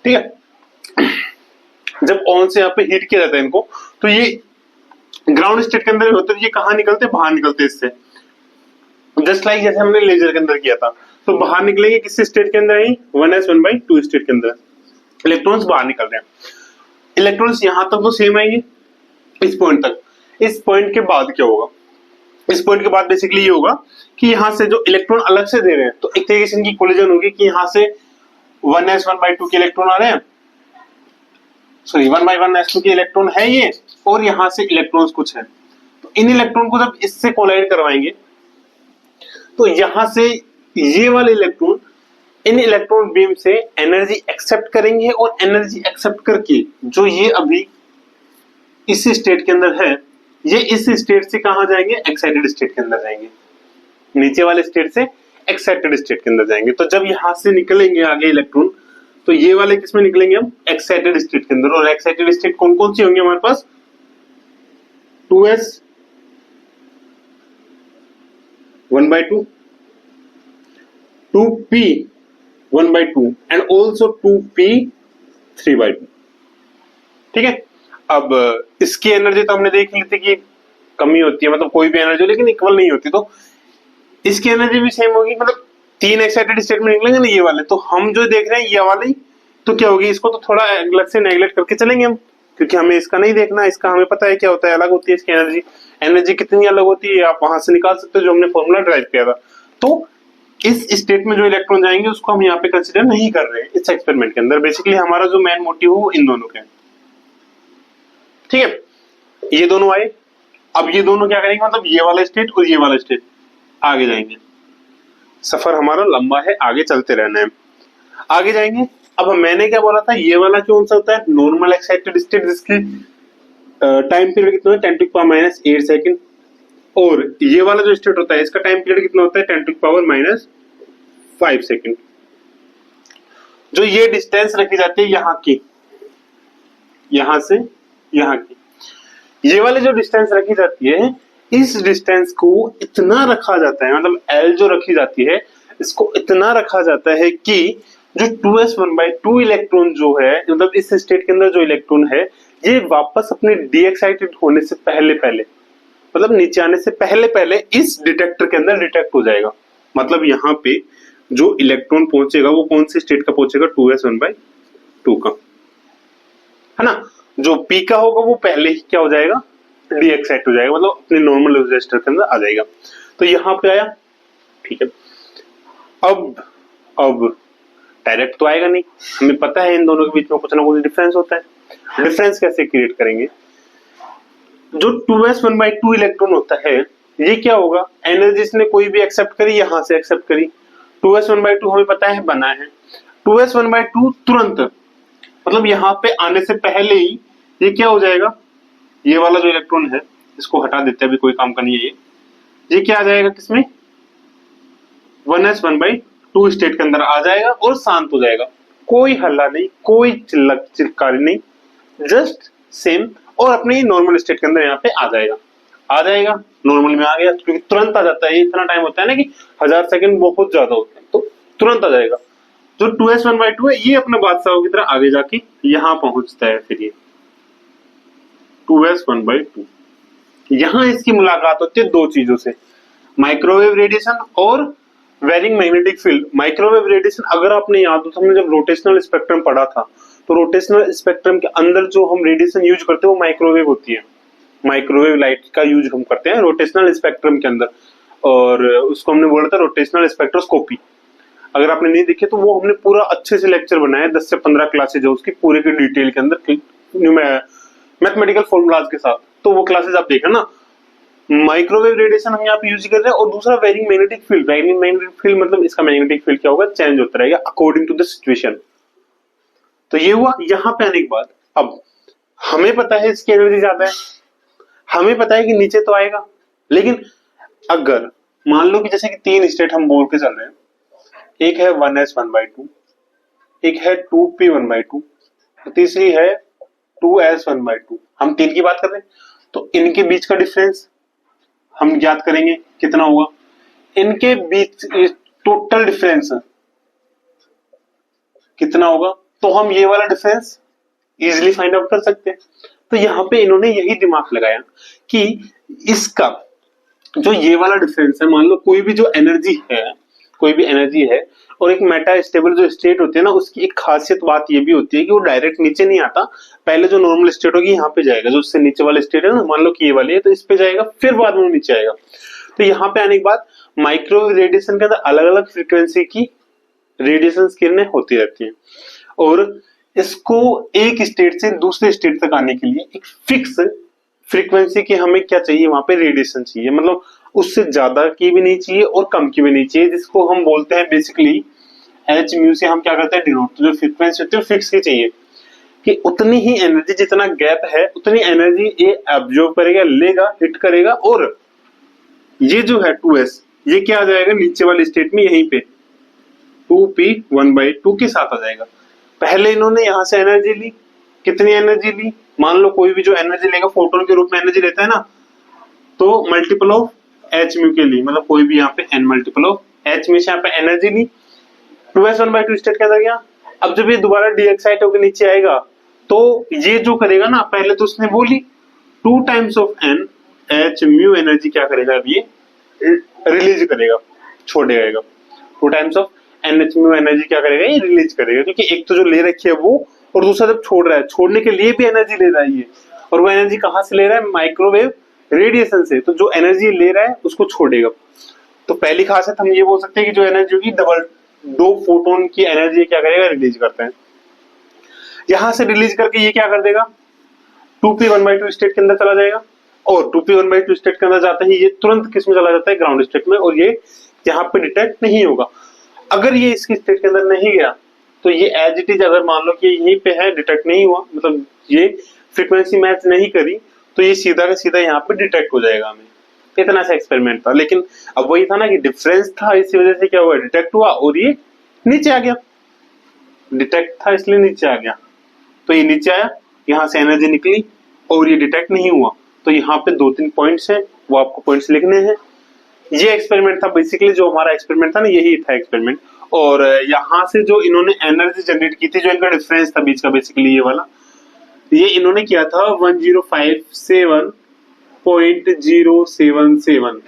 ठीक है। जब ऑन से यहाँ पे हीट किया जाता है इनको, तो ये ग्राउंड स्टेट के अंदर होते हैं। ये कहाँ निकलते हैं, बाहर निकलते हैं इससे, जस्ट लाइक जैसे हमने लेजर के अंदर किया था। तो बाहर निकलेंगे किस स्टेट के अंदर ही, 1s1/2 स्टेट के अंदर इलेक्ट्रॉन्स बाहर निकल रहे हैं। इलेक्ट्रॉन्स यहां तक तो सेम आएंगे इस पॉइंट तक। इस पॉइंट के बाद क्या होगा, इस पॉइंट के बाद बेसिकली ये होगा कि यहाँ से जो इलेक्ट्रॉन अलग से दे रहे हैं, तो एक तरीके से इनकी कोलिजन होगी कि यहाँ से 1s1/2 के इलेक्ट्रॉन आ रहे हैं, सॉरी 1/1s2 के इलेक्ट्रॉन है ये, और यहाँ से इलेक्ट्रॉन्स कुछ है। तो इन इलेक्ट्रॉन को जब इससे कोलाइड करवाएंगे तो यहां से ये वाले इलेक्ट्रॉन इन इलेक्ट्रॉन बीम से एनर्जी एक्सेप्ट करेंगे, और एनर्जी एक्सेप्ट करके जो ये अभी इस स्टेट के अंदर है, ये इस स्टेट से कहां जाएंगे, एक्साइटेड स्टेट के अंदर जाएंगे। नीचे वाले स्टेट से एक्साइटेड स्टेट के अंदर जाएंगे। तो जब यहां से निकलेंगे आगे इलेक्ट्रॉन, तो ये वाले किसमें निकलेंगे हम, एक्साइटेड स्टेट के अंदर। और एक्साइटेड स्टेट कौन कौन सी होंगी हमारे पास, 2s1/2, 2p1/2 and also 2p3/2। ठीक है। अब इसकी एनर्जी तो हमने देख ली थी कि कमी होती है, मतलब कोई भी एनर्जी लेकिन इक्वल नहीं होती। तो इसकी एनर्जी भी सेम होगी, मतलब 3 एक्साइटेड स्टेट में निकलेंगे ना ये वाले, तो हम जो देख रहे हैं ये वाले, तो क्या होगी, इसको तो थोड़ा अलग से नेगलेक्ट करके चलेंगे हम, क्योंकि हमें इसका नहीं देखना। इसका हमें पता है क्या होता है, अलग होती है इसकी एनर्जी। एनर्जी कितनी अलग होती है आप वहां से निकाल सकते हो, जो हमने फॉर्मूला ड्राइव किया था। तो इस स्टेट में जो इलेक्ट्रॉन जाएंगे उसको हम यहाँ पे कंसिडर नहीं कर रहे हैं इस एक्सपेरिमेंट के अंदर। बेसिकली हमारा जो मेन मोटिव है वो इन दोनों का है। ठीक है, ये दोनों आए। अब ये दोनों क्या करेंगे, मतलब ये वाला स्टेट और ये वाला स्टेट आगे जाएंगे। सफर हमारा लंबा है, आगे चलते रहना है, आगे जाएंगे। अब मैंने क्या बोला था, ये वाला कौन सा होता है, नॉर्मल एक्साइटेड स्टेट, जिसकी टाइम पीरियड कितना है, 10⁻⁸ सेकेंड। और ये वाला जो स्टेट होता है इसका टाइम पीरियड कितना होता है, 10⁻⁵ सेकेंड। जो ये डिस्टेंस रखी जाती है यहाँ की, यहां से यहाँ की, ये वाले जो डिस्टेंस रखी जाती है, इस डिस्टेंस को इतना रखा जाता है, मतलब L जो रखी जाती है इसको इतना रखा जाता है कि जो 2s1/2 इलेक्ट्रॉन जो है, मतलब इस स्टेट के अंदर जो इलेक्ट्रॉन है, ये वापस अपने डीएक्साइटेड होने से पहले पहले, मतलब नीचे आने से पहले पहले इस डिटेक्टर के अंदर डिटेक्ट हो जाएगा। मतलब यहाँ पे जो इलेक्ट्रॉन पहुंचेगा वो कौन से स्टेट का पहुंचेगा, 2s1/2 का, है ना। जो P का होगा वो पहले ही क्या हो जाएगा, डीएक्साइट हो जाएगा, मतलब अपने नॉर्मल रजिस्टर के अंदर आ जाएगा। तो यहाँ पे आया, ठीक है। अब डायरेक्ट तो आएगा नहीं, हमें पता है इन दोनों के बीच में कुछ ना कुछ डिफरेंस होता है। डिफरेंस कैसे क्रिएट करेंगे, जो 2s1/2 इलेक्ट्रॉन होता है ये क्या होगा, एनर्जी इसने कोई भी एक्सेप्ट करी, यहां से एक्सेप्ट करी। 2s1/2 हमें पता है बना है, 2s1/2 तुरंत, मतलब यहाँ पे आने से पहले ही ये क्या हो जाएगा, ये वाला जो इलेक्ट्रॉन है इसको हटा देते हैं, अभी कोई काम का नहीं है ये क्या आ जाएगा किसमें, 1s1/2 स्टेट के अंदर आ जाएगा और शांत हो जाएगा। कोई हल्ला नहीं, कोई चिल्कारी नहीं, जस्ट सेम, और अपने नॉर्मल स्टेट के अंदर यहाँ पे आ जाएगा, नॉर्मल में आ गया, क्योंकि तुरंत आ जाता है। ये इतना टाइम होता है ना कि 1000 सेकंड बहुत ज्यादा होते हैं, तो तुरंत आ जाएगा। जो 2s1/2 है ये अपने बादशाहों की तरह आगे जाके यहाँ पहुंचता है। फिर ये 2s1/2, यहाँ इसकी मुलाकात होती है दो चीजों से, माइक्रोवेव रेडिएशन और varying magnetic field. Microwave radiation अगर आपने याद हो तो हमने जब रोटेशनल स्पेक्ट्रम पढ़ा था, तो रोटेशनल स्पेक्ट्रम के अंदर जो हम रेडिएशन यूज करते हैं वो माइक्रोवेव होती है। माइक्रोवेव लाइट का यूज हम करते हैं रोटेशनल स्पेक्ट्रम के अंदर, और उसको हमने बोला था रोटेशनल स्पेक्ट्रोस्कोपी। अगर आपने नहीं देखे तो वो हमने पूरा अच्छे से लेक्चर बनाया, 10 से 15 क्लासेज है उसकी पूरे की डिटेल के अंदर मैथमेटिकल फॉर्मूलाज के साथ, तो वो क्लासेस आप देखना ना। माइक्रोवेव रेडिएशन हम यहाँ पे यूज कर रहे हैं। और दूसरा varying magnetic field, varying magnetic field मतलब इसका मैग्नेटिक फील्ड क्या होगा, चेंज होता रहेगा अकॉर्डिंग टू द सिचुएशन। तो ये हुआ। यहाँ पे आने के बाद अब हमें पता है इसकी एनर्जी ज्यादा है, हमें पता है कि नीचे तो आएगा, लेकिन अगर मान लो कि जैसे कि तीन स्टेट हम बोल के चल रहे हैं, एक है 1s1/2, एक है 2p1/2, तीसरी है 2s1/2। हम तीन की बात कर रहे हैं, तो इनके बीच का डिफरेंस हम ज्ञात करेंगे कितना होगा। इनके बीच टोटल डिफरेंस कितना होगा, तो हम ये वाला डिफरेंस इजिली फाइंड आउट कर सकते हैं। तो यहां पे इन्होंने यही दिमाग लगाया कि इसका जो ये वाला डिफरेंस है, मान लो कोई भी जो एनर्जी है, कोई भी एनर्जी है और एक मेटा स्टेबल जो स्टेट होती है ना, उसकी एक खासियत बात ये भी होती है कि वो डायरेक्ट नीचे नहीं आता, पहले जो नॉर्मल स्टेट होगी यहाँ पे जाएगा, जो उससे नीचे वाले स्टेट है ना, मान लो कि ये वाली है, तो इस पे जाएगा, फिर बाद में नीचे आएगा। तो यहाँ पे आने के बाद माइक्रोवेव रेडिएशन के अंदर अलग अलग फ्रीक्वेंसी की रेडिएशन किरणें होती रहती हैं, और इसको एक स्टेट से दूसरे स्टेट तक आने के लिए एक फिक्स फ्रीक्वेंसी की हमें क्या चाहिए, वहां पे रेडिएशन चाहिए, मतलब उससे ज्यादा की भी नहीं चाहिए और कम की भी नहीं चाहिए, जिसको हम बोलते हैं बेसिकली एच म्यू से हम क्या करते हैं डिनोट। तो जो फ्रीक्वेंसी होती है फिक्स की चाहिए कि उतनी ही एनर्जी, जितना गैप है उतनी एनर्जी ये एब्जॉर्ब करेगा, लेगा, हिट करेगा, और ये जो है 2s ये क्या आ जाएगा नीचे वाले स्टेट में, यहीं पे 2p1/2 के साथ आ जाएगा। पहले इन्होंने यहां से एनर्जी ली, कितनी एनर्जी ली, मान लो कोई भी जो एनर्जी लेगा फोटोन के रूप में एनर्जी लेता है ना, तो मल्टीपल ऑफ एच म्यू के लिए, मतलब कोई भी यहाँ पे n multiple of H mu से यहाँ पे एनर्जी ली, 2s1/2 स्टेट के अंदर गया। अब जब ये दोबारा डीएक्साइट होकर नीचे आएगा, तो ये जो करेगा ना, पहले तो उसने बोली 2 times of n H mu energy क्या करेगा, अब ये रिलीज करेगा, छोड़ेगा। 2 times of n H mu energy क्या करेगा, ये रिलीज करेगा, क्योंकि एक तो जो ले रखी है वो, और दूसरा जब छोड़ रहा है, छोड़ने के लिए भी एनर्जी ले रहा है ये, और वो एनर्जी कहां से ले रहा है, माइक्रोवेव रेडिएशन से। तो जो एनर्जी ले रहा है उसको छोड़ेगा। तो पहली खासियत हम ये बोल सकते हैं कि जो एनर्जी होगी डबल, दो फोटोन की एनर्जी क्या करेगा, रिलीज करते हैं। यहां से रिलीज करके ये क्या कर देगा, 2p1/2 स्टेट के अंदर चला जाएगा, और 2p1/2 स्टेट के अंदर जाते ही ये तुरंत किस में चला जाता है, ग्राउंड स्टेट में, और ये यहाँ पे डिटेक्ट नहीं होगा। अगर ये इसकी स्टेट के अंदर नहीं गया, तो ये एज इट इज, अगर मान लो कि यहीं पे है, डिटेक्ट नहीं हुआ, मतलब ये फ्रीक्वेंसी मैच नहीं करी, तो ये सीधा का सीधा यहाँ पे डिटेक्ट हो जाएगा हमें। इतना सा एक्सपेरिमेंट था, लेकिन अब वही था ना कि डिफरेंस था, इसी वजह से क्या हुआ, डिटेक्ट हुआ और ये नीचे आ गया। डिटेक्ट था इसलिए नीचे आ गया, तो ये नीचे आया, यहाँ से एनर्जी निकली और ये डिटेक्ट नहीं हुआ। तो यहाँ पे 2-3 पॉइंट्स हैं, वो आपको पॉइंट्स लिखने हैं। ये एक्सपेरिमेंट था बेसिकली, जो हमारा एक्सपेरिमेंट था ना, यही था एक्सपेरिमेंट। और यहाँ से जो इन्होंने एनर्जी जनरेट की थी, जो इनका डिफरेंस था बीच का, बेसिकली ये वाला, ये इन्होंने किया था 1057.077,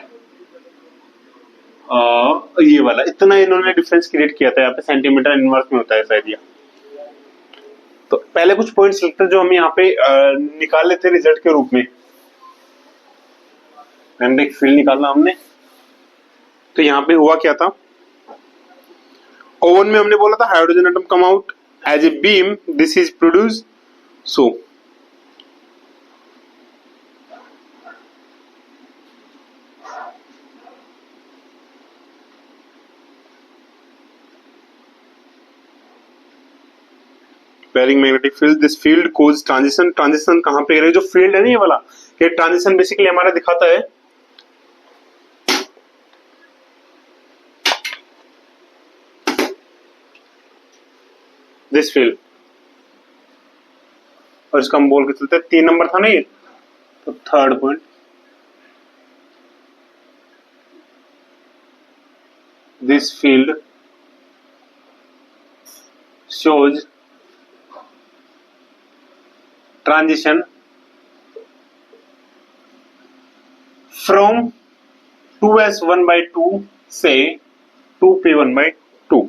ये वाला, इतना इन्होंने डिफरेंस क्रिएट किया था। यहाँ पे सेंटीमीटर इनवर्स में होता है शायद ये। तो पहले कुछ पॉइंट्स लिखते हैं जो हम यहाँ पे निकाले थे रिजल्ट के रूप में। मैग्नेटिक फील्ड निकालना हमने, तो यहाँ पे हुआ क्या था, ओवन में हमने बोला था hydrogen atom come out as a beam, this is produce so. Varying magnetic field, this field cause transition, transition कहां पे करेगा, जो फील्ड है ना ये वाला, ये ट्रांजिशन बेसिकली हमारा दिखाता है दिस फील्ड, और इसका हम बोल के चलते हैं 3 नंबर था ना ये, तो third point, this field shows transition from 2s1/2 से 2p1/2।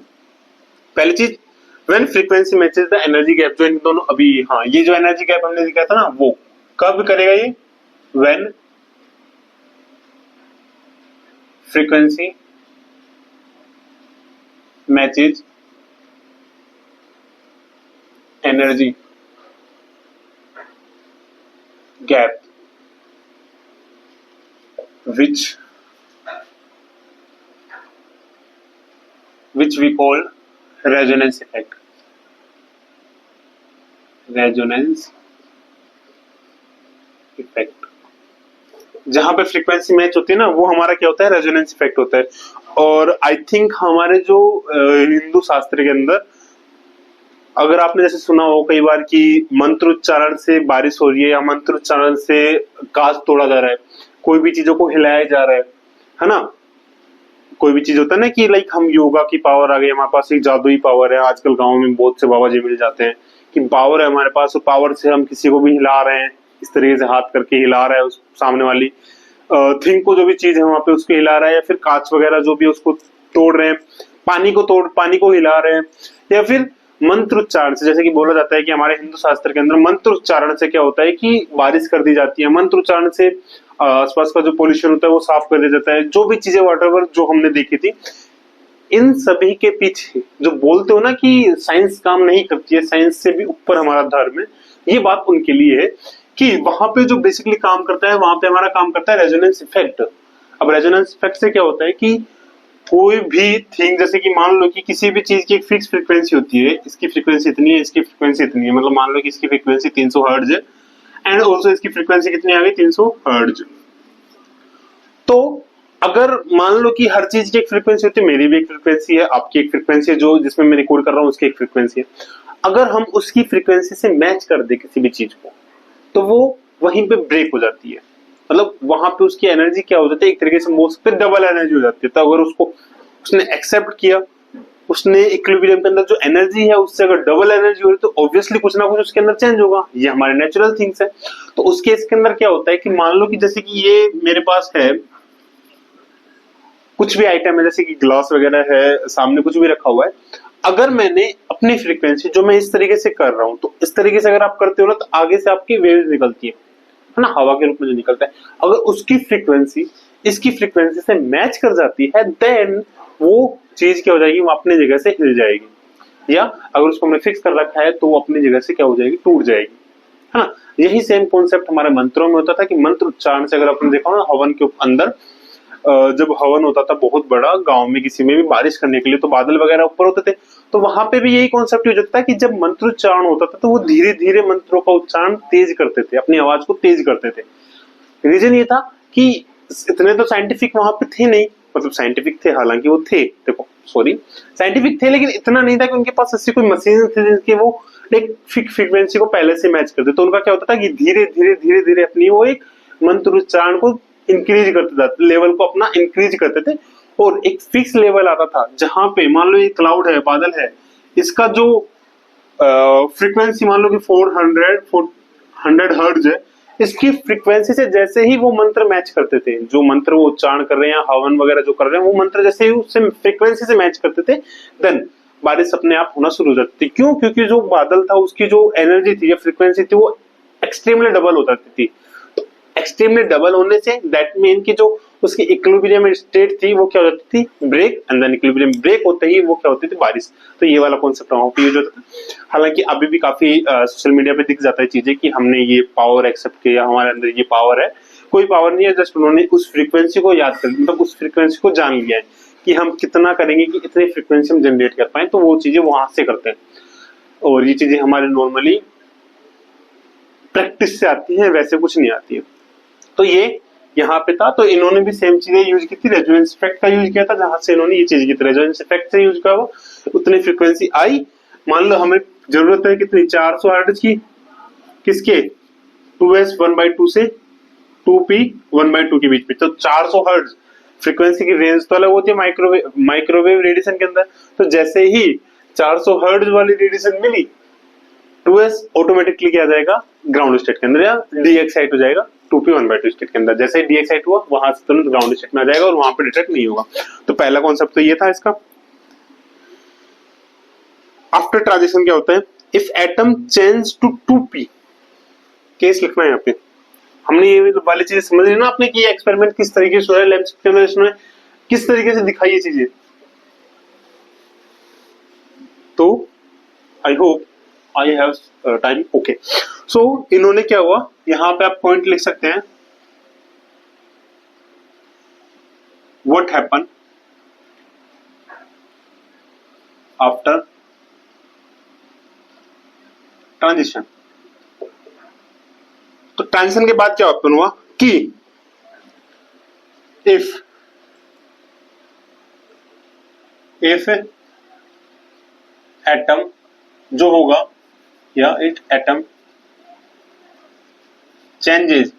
पहली चीज, when frequency matches the energy gap, जो इन दोनों अभी, हाँ ये जो एनर्जी गैप हमने दिखाया था ना, वो कब करेगा ये, when frequency matches energy gap which we call resonance effect. Resonance effect जहां पे फ्रीक्वेंसी मैच होती है ना, वो हमारा क्या होता है, रेजोनेंस इफेक्ट होता है। और आई थिंक हमारे जो हिंदू शास्त्र के अंदर, अगर आपने जैसे सुना हो कई बार कि मंत्र उच्चारण से बारिश हो रही है, या मंत्र उच्चारण से कांच तोड़ा जा रहा है, कोई भी चीजों को हिलाया जा रहा है ना। कोई भी चीज होता है ना कि लाइक हम योगा की पावर आ गई, हमारे पास एक जादुई पावर है। आजकल गांव में बहुत से बाबा जी मिल जाते हैं कि पावर है हमारे पास, और पावर से हम किसी को भी हिला रहे हैं, इस तरीके से हाथ करके हिला रहा है उस सामने वाली थिंग को, जो भी चीज है वहां पे उसको हिला रहा है, या फिर कांच वगैरह जो भी उसको तोड़ रहे हैं, पानी को हिला रहे हैं, या फिर मंत्र उच्चारण से, जैसे कि बोला जाता है कि हमारे हिंदू शास्त्र के अंदर मंत्र उच्चारण से क्या होता है कि बारिश कर दी जाती है। मंत्र उच्चारण से आसपास का जो पोल्यूशन होता है वो साफ कर दिया जाता है। जो भी चीजें व्हाटएवर जो हमने देखी थी, इन सभी के पीछे जो बोलते हो ना कि साइंस काम नहीं करती है, साइंस से भी ऊपर हमारा धर्म है, ये बात उनके लिए है कि वहां पे जो बेसिकली काम करता है, वहां पे हमारा काम करता है रेजोनेंस इफेक्ट। अब रेजोनेंस इफेक्ट से क्या होता है कि कोई भी थिंग, जैसे कि मान लो कि किसी भी चीज की एक फिक्स फ्रीक्वेंसी होती है, इसकी फ्रीक्वेंसी इतनी है, इसकी फ्रीक्वेंसी इतनी है, मतलब मान लो कि इसकी फ्रीक्वेंसी 300 हर्ट्ज है, एंड ऑल्सो इसकी फ्रीक्वेंसी कितनी आ गई, 300 हर्ट्ज। तो अगर मान लो कि हर चीज की एक फ्रीक्वेंसी होती है, मेरी भी एक फ्रीक्वेंसी है, आपकी एक फ्रीक्वेंसी है, जो जिसमें मैं रिकॉर्ड कर रहा हूँ उसकी एक फ्रीक्वेंसी है, अगर हम उसकी फ्रीक्वेंसी से मैच कर दे किसी भी चीज को, तो वो वहीं पे ब्रेक हो जाती है। मतलब वहां पे उसकी एनर्जी क्या हो जाती है, एक तरीके से मोस्ट पे डबल एनर्जी हो जाती है। तो अगर उसको उसने एक्सेप्ट किया, उसने इक्विलिब्रियम के अंदर जो एनर्जी है उससे अगर डबल एनर्जी हो रही, तो ऑब्वियसली कुछ ना कुछ उसके अंदर चेंज होगा। ये हमारे नेचुरल थिंग्स है। तो उस केस के अंदर क्या होता है कि मान लो कि जैसे कि ये मेरे पास है, कुछ भी आइटम है, जैसे कि ग्लास वगैरह है, सामने कुछ भी रखा हुआ है, अगर मैंने अपनी फ्रीक्वेंसी जो मैं इस तरीके से कर रहा हूं, तो इस तरीके से अगर आप करते हो ना, तो आगे से आपकी वेव्स निकलती है ना, हवा के रूप में जो निकलता है, अगर उसकी फ्रीक्वेंसी इसकी फ्रीक्वेंसी से मैच कर जाती है, देन वो चीज क्या हो जाएगी, वो अपनी जगह से हिल जाएगी, या अगर उसको हमने फिक्स कर रखा है तो वो अपनी जगह से क्या हो जाएगी, टूट जाएगी, है ना। यही सेम कॉन्सेप्ट हमारे मंत्रों में होता था कि मंत्र उच्चारण से, अगर आपने देखा ना हवन के अंदर, जब हवन होता था बहुत बड़ा गांव में किसी में भी बारिश करने के लिए, तो बादल वगैरह ऊपर होते थे, तो वहां पे भी यही कॉन्सेप्ट यूज होता है कि जब मंत्र उच्चारण होता था तो वो धीरे धीरे मंत्रों का उच्चारण तेज करते थे, अपनी आवाज को तेज करते थे। रीजन ये था कि इतने तो साइंटिफिक वहां पे थे नहीं, मतलब साइंटिफिक थे, हालांकि वो थे, देखो सॉरी साइंटिफिक थे, लेकिन इतना नहीं था कि उनके पास ऐसी कोई मशीन थी जिनकी वो एक फिक्स फ्रीक्वेंसी को पहले से मैच करते। तो उनका क्या होता था कि धीरे धीरे अपनी वो एक मंत्र उच्चारण को इंक्रीज करते जाते, लेवल को अपना इंक्रीज करते थे, और एक फिक्स लेवल आता था जहां पे मान लो ये क्लाउड है, बादल है, इसका जो फ्रीक्वेंसी मान लो कि 400 हर्ट्ज है, इसकी फ्रीक्वेंसी से जैसे ही वो मंत्र मैच करते थे, जो मंत्र वो उच्चारण कर रहे हैं, हवन वगैरह जो कर रहे हैं, वो मंत्र जैसे ही उससे फ्रीक्वेंसी से मैच करते थे, देन बारिश अपने आप होना शुरू हो जाती थी। क्यों? क्योंकि जो बादल था उसकी जो एनर्जी थी या फ्रीक्वेंसी थी वो एक्सट्रीमली डबल हो जाती थी। एक्सट्रीमली डबल होने से दैट मीन कि जो उसकी इक्विलिब्रियम स्टेट थी वो क्या हो जाती थी, break, and then equilibrium break होते ही वो क्या होती थी, बारिश। तो ये वाला कॉन्सेप्ट वहां पे यूज होता था। हालांकि अभी भी काफी सोशल मीडिया पे दिख जाता है चीजें कि हमने ये पावर एक्सेप्ट किया, हमारे अंदर ये पावर है। कोई पावर नहीं है, जस्ट उन्होंने उस फ्रीक्वेंसी को याद कर, मतलब उस फ्रीक्वेंसी को जान लिया है कि हम कितना करेंगे कि इतनी फ्रीक्वेंसी हम जनरेट कर पाए, तो वो चीजें वहां से करते हैं। और ये चीजें हमारे नॉर्मली प्रैक्टिस से आती है, वैसे कुछ नहीं आती है। तो ये यहाँ पे था, तो इन्होंने भी सेम चीजें यूज की थी, रेजोनेंस इफेक्ट का यूज किया था, जहां से इन्होंने ये चीज की थी, रेजोनेंस इफेक्ट से यूज किया हुआ, उतनी फ्रीक्वेंसी आई। मान लो हमें जरूरत है कितनी, 400 हर्ट्ज की, किसके, 2s 1/2 से 2p 1/2 के बीच में। तो 400 हर्ट्ज फ्रीक्वेंसी की रेंज तो अलग होती है माइक्रोवेव रेडिएशन के अंदर। तो जैसे ही 400 हर्ट्ज वाली रेडिएशन मिली, 2s ऑटोमेटिकली क्या आ जाएगा, ग्राउंड स्टेट के अंदर, या डीएक्साइट हो जाएगा 2p 1/2 स्टेट के अंदर। जैसे ही डीएक्साइट हुआ, वहां से तुरंत ग्राउंड स्टेट में आ जाएगा और वहां पे डिटेक्ट नहीं होगा। तो पहला कॉन्सेप्ट तो ये था इसका। आफ्टर ट्रांजिशन क्या होता है, if atom change to 2p, case लिखना है यहाँ पे। हमने ये वाली चीजें समझ ली ना आपने कि ये एक्सपेरिमेंट किस तरीके से हो रहा है, लैब के अंदर इसमें किस तरीके से दिखाई ये चीजें। तो I hope I have time. Okay, so इन्होंने क्या हुआ, यहां पे आप पॉइंट लिख सकते हैं, व्हाट हैपन आफ्टर ट्रांजिशन। तो ट्रांजिशन के बाद क्या हैपन हुआ कि इफ एटम जो होगा या it atom changes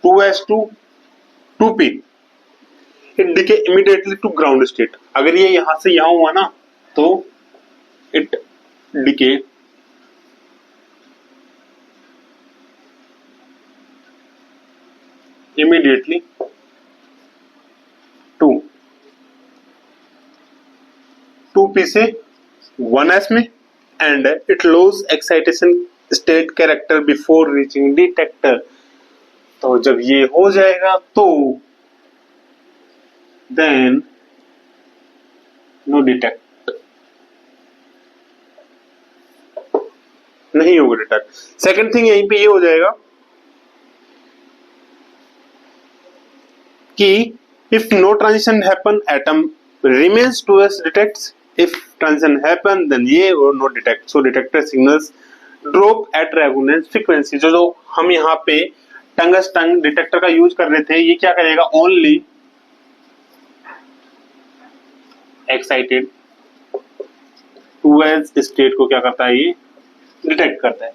2s to 2p, it decay immediately to ground state. अगर ये यहां से यहां हुआ ना तो it decay immediately to 2p से 1s में, and it lose excitation state character before reaching detector। तो जब ये हो जाएगा तो then no detect, नहीं होगा डिटेक्ट। सेकंड थिंग यहीं पे ये हो जाएगा कि if no transition happen atom remains 2s detects, if transition happen then ये or no detect, so detector signals drop at resonance frequency। जो हम यहाँ पे टंगस्टन डिटेक्टर का यूज कर रहे थे, ये क्या करेगा, ओनली एक्साइटेड 2s स्टेट को क्या करता है, ये डिटेक्ट करता है।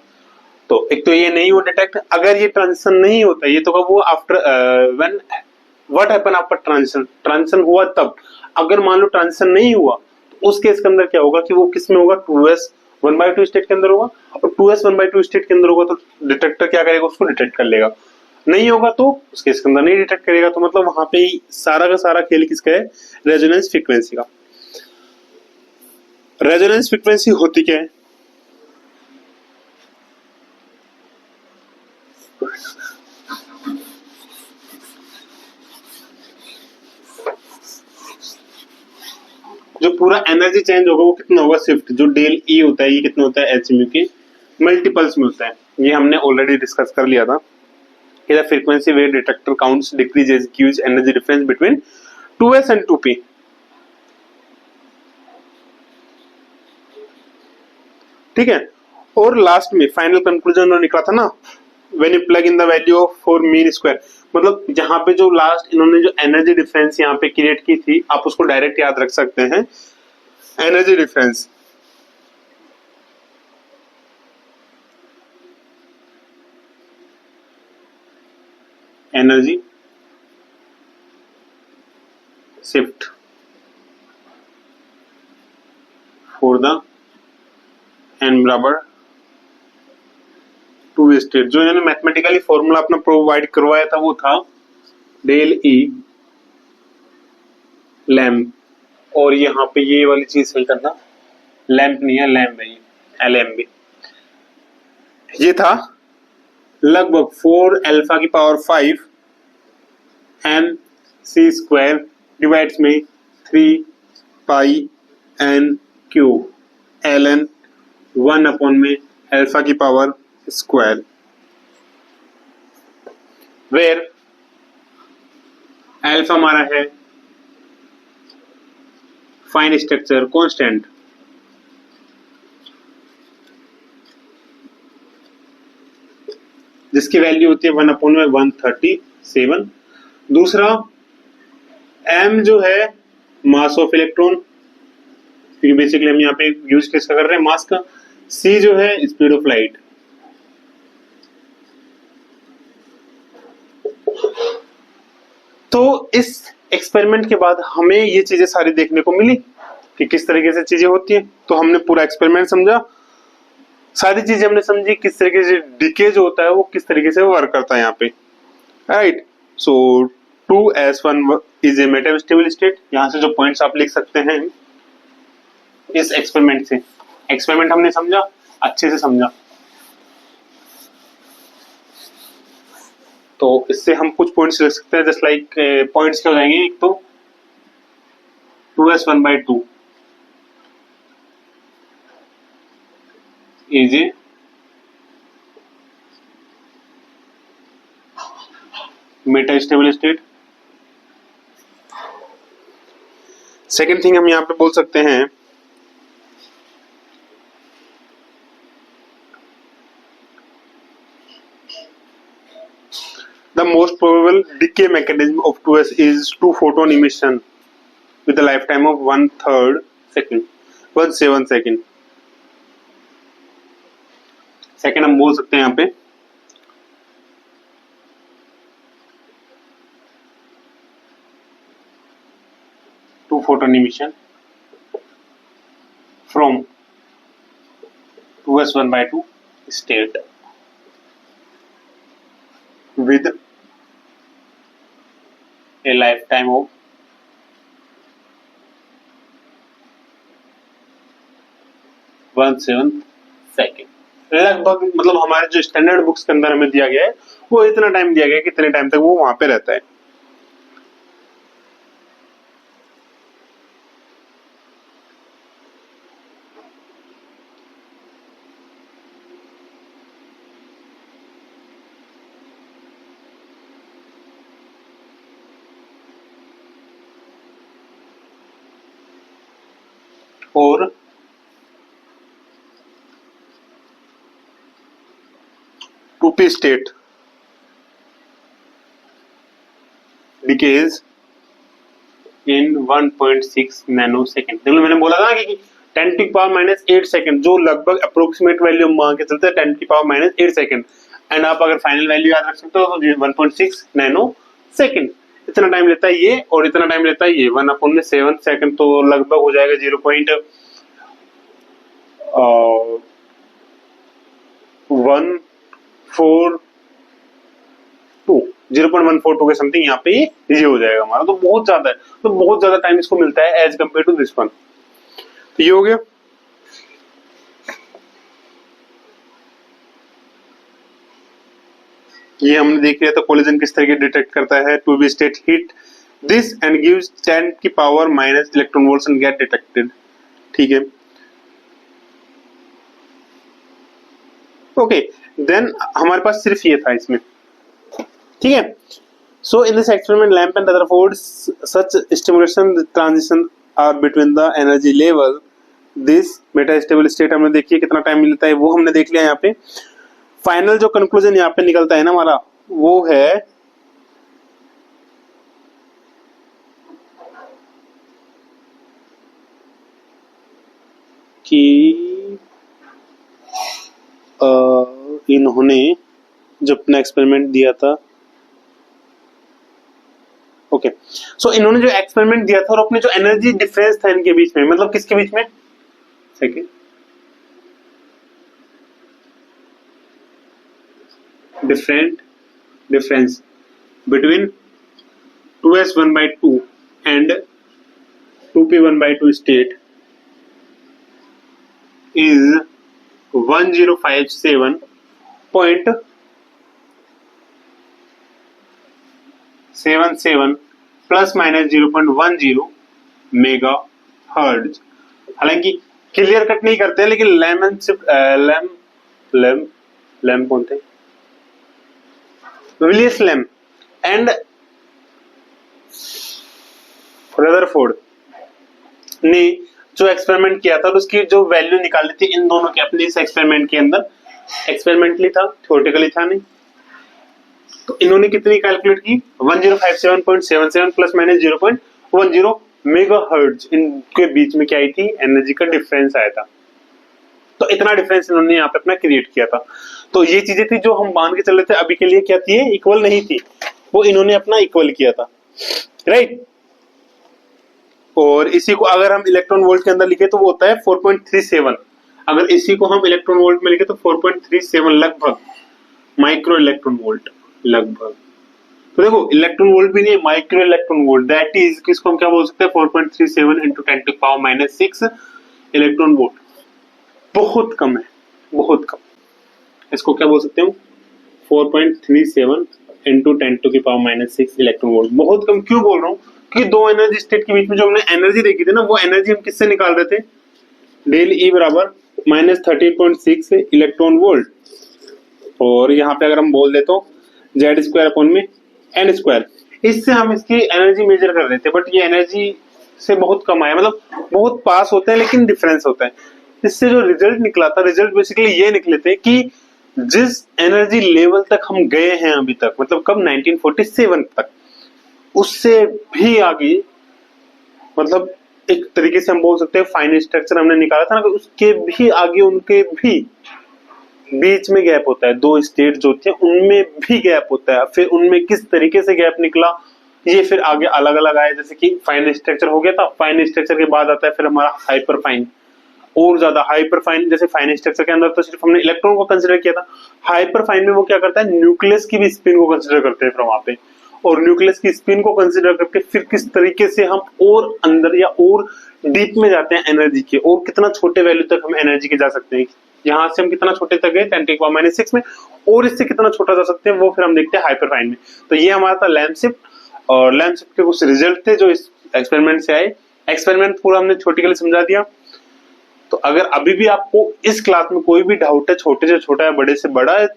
तो एक तो ये नहीं हो डिटेक्ट, अगर ये ट्रांजिशन नहीं होता, ये तो कब वो after when what happen after transition, transition हुआ तब। अगर मान लो ट्रांजिशन नहीं हुआ तो उस केस के अंदर क्या होगा कि वो किस में होगा, 2s 1/2 स्टेट के अंदर होगा, और 2s 1/2 स्टेट के अंदर होगा तो डिटेक्टर क्या करेगा, उसको डिटेक्ट कर लेगा। नहीं होगा तो उस केस के अंदर नहीं डिटेक्ट करेगा। तो मतलब वहां पे सारा का सारा खेल किसका है, रेजोनेंस फ्रीक्वेंसी का। रेजोनेंस फ्रीक्वेंसी होती क्या है, जो पूरा एनर्जी चेंज होगा वो कितना होगा, शिफ्ट जो डेल ई होता है, ये कितना होता है, एच म्यू के मल्टीपल्स में होता है। ये हमने ऑलरेडी डिस्कस कर लिया था। The frequency where detector counts decreases gives energy difference between 2s and 2p। ठीक है। और लास्ट में फाइनल कंक्लूजन निकला था ना, when you plug in the value of for mean square, मतलब जहां पे जो लास्ट इन्होंने जो एनर्जी डिफरेंस यहाँ पे क्रिएट की थी, आप उसको डायरेक्ट याद रख सकते हैं, energy difference energy shift for the N बराबर 2 स्टेट। जो इन्होंने मैथमेटिकली फॉर्मूला अपना प्रोवाइड करवाया था वो था डेल ई लैम्प, और यहाँ पे ये वाली चीज सही करना, लैम्प नहीं है, लैम्प है ये, LMB। ये था लगभग 4 अल्फा की power 5 N C square divides में 3 pi N Q ln 1 upon में अल्फा की पावर स्क्वायर, वेयर अल्फा हमारा है फाइन स्ट्रक्चर कांस्टेंट, जिसकी वैल्यू होती है 1 अपॉन में 137। दूसरा m जो है मास ऑफ इलेक्ट्रॉन, क्योंकि बेसिकली हम यहाँ पे यूज किसका कर रहे हैं, मास का। c जो है स्पीड ऑफ लाइट। तो इस एक्सपेरिमेंट के बाद हमें ये चीजें सारी देखने को मिली कि किस तरीके से चीजें होती हैं। तो हमने पूरा एक्सपेरिमेंट समझा, सारी चीजें हमने समझी, किस तरीके से डिके जो होता है वो किस तरीके से वर्क करता है यहाँ पे, right. So 2s1 is a metastable state. यहाँ से जो पॉइंट्स आप लिख सकते हैं इस एक्सपेरिमेंट से, एक्सपेरिमेंट हमने समझा, अच्छे से समझा। तो इससे हम कुछ पॉइंट्स लिख सकते हैं, जस्ट लाइक पॉइंट्स क्या हो जाएंगे, एक तो 2s1/2 is a Meta stable state. Second thing हम यहाँ पे बोल सकते हैं the most probable decay mechanism of 2s is 2 photon emission with a lifetime of 1/3 second, 1/7 second। Second हम बोल सकते हैं यहाँ पे two photon emission from 2s1/2 state with a lifetime of 1/7 second. लगभग मतलब हमारे जो स्टैंडर्ड बुक्स के अंदर हमें दिया गया है वो इतना टाइम दिया गया है कि इतने टाइम तक वो वहां पे रहता है। और 2p state decays in 1.6 nanosecond. देखो मैंने बोला था कि 10⁻⁻8 सेकंड जो लगभग अप्रोक्सीमेट वैल्यू मान के चलते हैं 10⁻⁸ सेकंड। एंड आप अगर फाइनल वैल्यू याद रख सकते हो तो 1.6 नैनोसेकंड इतना टाइम लेता है ये और इतना टाइम लेता है ये 1/7 सेकंड। तो लगभग हो जाएगा 0.142 के समथिंग यहाँ पे ये हो जाएगा हमारा। तो बहुत ज्यादा है, तो बहुत ज्यादा टाइम इसको मिलता है as compare to this one. तो ये हो गया। ये हमने देख लिया था कोलिजन किस तरीके डिटेक्ट करता है। Two B state hit this and gives 10⁻⁻ electron volts and get detected. ठीक है, ओके देन हमारे पास सिर्फ ये था इसमें। ठीक है, so in this experiment lamp and Rutherford such stimulation transition are between the energy level this metastable state. हमने देखिए कितना टाइम मिलता है वो हमने देख लिया। यहाँ पे फाइनल जो कंक्लूजन यहाँ पे निकलता है ना हमारा वो है कि इन्होंने जो अपना एक्सपेरिमेंट दिया था, ओके सो इन्होंने जो एक्सपेरिमेंट दिया था और अपने जो एनर्जी डिफरेंस था इनके बीच में, मतलब किसके बीच में, second difference between 2s1/2 and 2p1/2 state is 1057.77 plus minus 0.10 mega hertz. हालांकि क्लियर कट नहीं करते लेकिन लैम कौन थे, विलियस लैम एंड रदरफोर्ड ने जो एक्सपेरिमेंट किया था उसकी जो वैल्यू निकाली थी इन दोनों के अपने इस एक्सपेरिमेंट के अंदर, एक्सपेरिमेंटली था थ्योरेटिकली था नहीं, तो इन्होंने कितनी कैलकुलेट की 1057.77 प्लस माइनस 0.10 मेगा हर्ट्ज इनके बीच में क्या आई थी, एनर्जी का डिफरेंस आया था। तो इतना डिफरेंस इन्होंने यहाँ पे अपना क्रिएट किया था। तो ये चीजें थी जो हम मान के चल रहे थे अभी के लिए क्या थी, इक्वल नहीं थी, वो इन्होंने अपना इक्वल किया था, राइट। और इसी को अगर हम इलेक्ट्रॉन वोल्ट के अंदर लिखे तो वो होता है 4.37। अगर इसी को हम इलेक्ट्रॉन वोल्ट में लिखे तो 4.37 लगभग माइक्रो इलेक्ट्रॉन वोल्ट लगभग। तो देखो इलेक्ट्रॉन वोल्ट भी नहीं, micro electron volt, that is किसको हम क्या बोल सकते हैं 4.37 इंटू 10⁻⁻6 इलेक्ट्रॉन वोल्ट। बहुत कम है, बहुत कम। इसको क्या बोल सकते हो 4.37 इंटू 10⁻⁻6 इलेक्ट्रॉन वोल्ट, बहुत कम। क्यों बोल रहा हूँ, क्योंकि दो एनर्जी स्टेट के बीच में जो हमने एनर्जी देखी थी ना, वो एनर्जी हम किससे निकाल रहे थे, डेल ई बराबर -13.6 इलेक्ट्रॉन वोल्ट। और यहाँ पे अगर हम बोल दे तो Z² अपॉन में एन स्क्वायर। इससे हम इसकी एनर्जी मेजर कर रहे थे, बट ये एनर्जी से बहुत कम आया, मतलब बहुत पास होते हैं लेकिन डिफरेंस होता है। इससे जो रिजल्ट निकला था, रिजल्ट बेसिकली ये निकले थे कि जिस एनर्जी लेवल तक हम गए हैं अभी तक, मतलब कब 1947 तक, उससे भी आगे, मतलब एक तरीके से हम बोल सकते हैं फाइन स्ट्रक्चर हमने निकाला था ना, उसके भी आगे उनके भी बीच में गैप होता है। दो स्टेट जो होते हैं उनमें भी गैप होता है। फिर उनमें किस तरीके से गैप निकला, ये फिर आगे अलग अलग आया। जैसे कि फाइन स्ट्रक्चर हो गया था, फाइन स्ट्रक्चर के बाद आता है फिर हमारा हाइपर फाइन, और ज्यादा हाइपर फाइन। जैसे फाइन स्ट्रक्चर के अंदर तो सिर्फ हमने इलेक्ट्रॉन को कंसिडर किया था, हाइपर फाइन में वो क्या करता है, न्यूक्लियस की भी स्पिन को कंसिडर करते हैं फिर वहां पे, और न्यूक्लियस की स्पिन को कंसिडर करके फिर किस तरीके से हम और अंदर या और डीप में जाते हैं एनर्जी के, और कितना छोटे वैल्यू तक हम एनर्जी के जा सकते हैं। यहाँ से हम कितना छोटे तक गए 10⁻⁻⁶ में, और इससे कितना छोटा जा सकते हैं वो फिर हम देखते हैं हाइपर फाइन में। तो ये हमारा था लैम्प शिफ्ट, और लैम्प शिफ्ट के कुछ रिजल्ट थे जो इस एक्सपेरिमेंट से आए। एक्सपेरिमेंट पूरा हमने छोटी के लिए समझा दिया। तो अगर अभी भी आपको इस क्लास में कोई भी डाउट है, छोटे से छोटा है, बड़े से बड़ा है,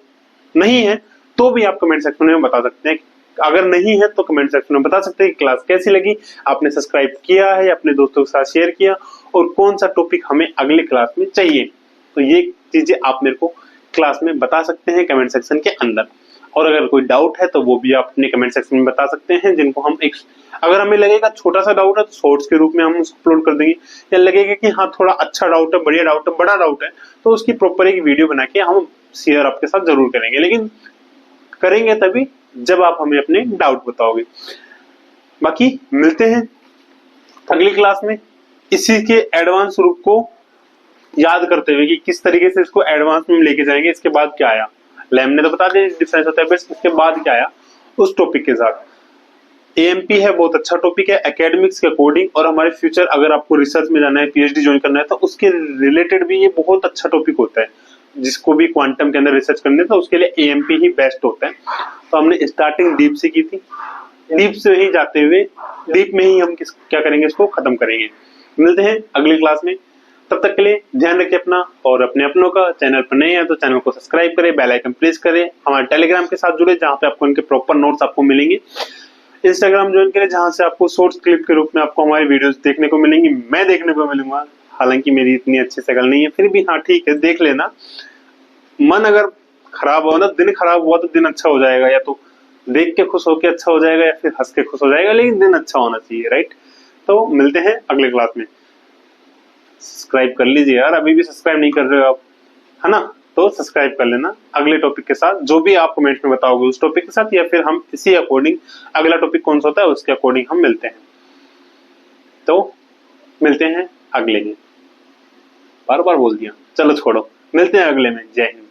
नहीं है, तो भी आप कमेंट सेक्शन में बता सकते हैं। अगर नहीं है तो कमेंट सेक्शन में बता सकते हैं कि क्लास कैसी लगी, आपने सब्सक्राइब किया है, अपने दोस्तों के साथ शेयर किया, और कौन सा टॉपिक हमें अगले क्लास में चाहिए। तो ये चीजें आप मेरे को क्लास में बता सकते हैं कमेंट सेक्शन के अंदर। और अगर कोई डाउट है तो वो भी आप अपने कमेंट सेक्शन में बता सकते हैं, जिनको हम एक, अगर हमें लगेगा छोटा सा डाउट है तो शॉर्ट्स के रूप में हम उसको अपलोड कर देंगे, या लगेगा कि हाँ थोड़ा अच्छा डाउट है, बढ़िया डाउट है, बड़ा डाउट है, तो उसकी प्रॉपर एक वीडियो बना के हम शेयर आपके साथ जरूर करेंगे। लेकिन करेंगे तभी जब आप हमें अपने डाउट बताओगे। बाकी मिलते हैं अगली क्लास में इसी के एडवांस रूप को याद करते हुए कि किस तरीके से इसको एडवांस में लेके जाएंगे। इसके बाद क्या आया, लैम्प ने तो बता दिया डिफरेंस होता है, बस इसके बाद क्या आया उस टॉपिक के साथ। एएमपी है, बहुत अच्छा टॉपिक है एकेडमिक्स के अकॉर्डिंग, और हमारे फ्यूचर अगर आपको रिसर्च में जाना है, पीएचडी ज्वाइन करना है, तो उसके रिलेटेड भी ये बहुत अच्छा टॉपिक होता है। जिसको भी क्वांटम के अंदर रिसर्च करने तो उसके लिए एएमपी ही बेस्ट होता है। तो हमने स्टार्टिंग डीप से की थी, डीप से ही जाते हुए डीप में ही हम क्या करेंगे, इसको खत्म करेंगे। मिलते हैं अगली क्लास में, तब तक के लिए ध्यान रखिए अपना और अपने अपनों का। चैनल पर नए हैं तो चैनल को सब्सक्राइब करें, बेल आइकन प्रेस करें, हमारे टेलीग्राम के साथ जुड़े जहां पे आपको इनके प्रॉपर नोट्स आपको मिलेंगे। इंस्टाग्राम ज्वाइन करें जहां से आपको शॉर्ट्स क्लिप के रूप में आपको हमारी वीडियोस देखने को मिलेंगी, मैं देखने को मिलूंगा। हालांकि मेरी इतनी अच्छी शक्ल नहीं है, फिर भी हाँ ठीक है, देख लेना। मन अगर खराब हो ना, दिन खराब हुआ तो दिन अच्छा हो जाएगा, या तो देख के खुश होके अच्छा हो जाएगा, या फिर हंस के खुश हो जाएगा, लेकिन दिन अच्छा होना चाहिए, राइट। तो मिलते हैं अगले क्लास में। सब्सक्राइब कर लीजिए यार, अभी भी सब्सक्राइब नहीं कर रहे हो आप, है ना, तो सब्सक्राइब कर लेना अगले टॉपिक के साथ, जो भी आप कमेंट में बताओगे उस टॉपिक के साथ, या फिर हम इसी अकॉर्डिंग अगला टॉपिक कौन सा होता है उसके अकॉर्डिंग हम मिलते हैं। तो मिलते हैं अगले में, बार बार बोल दिया, चलो छोड़ो, मिलते हैं अगले में। जय हिंद।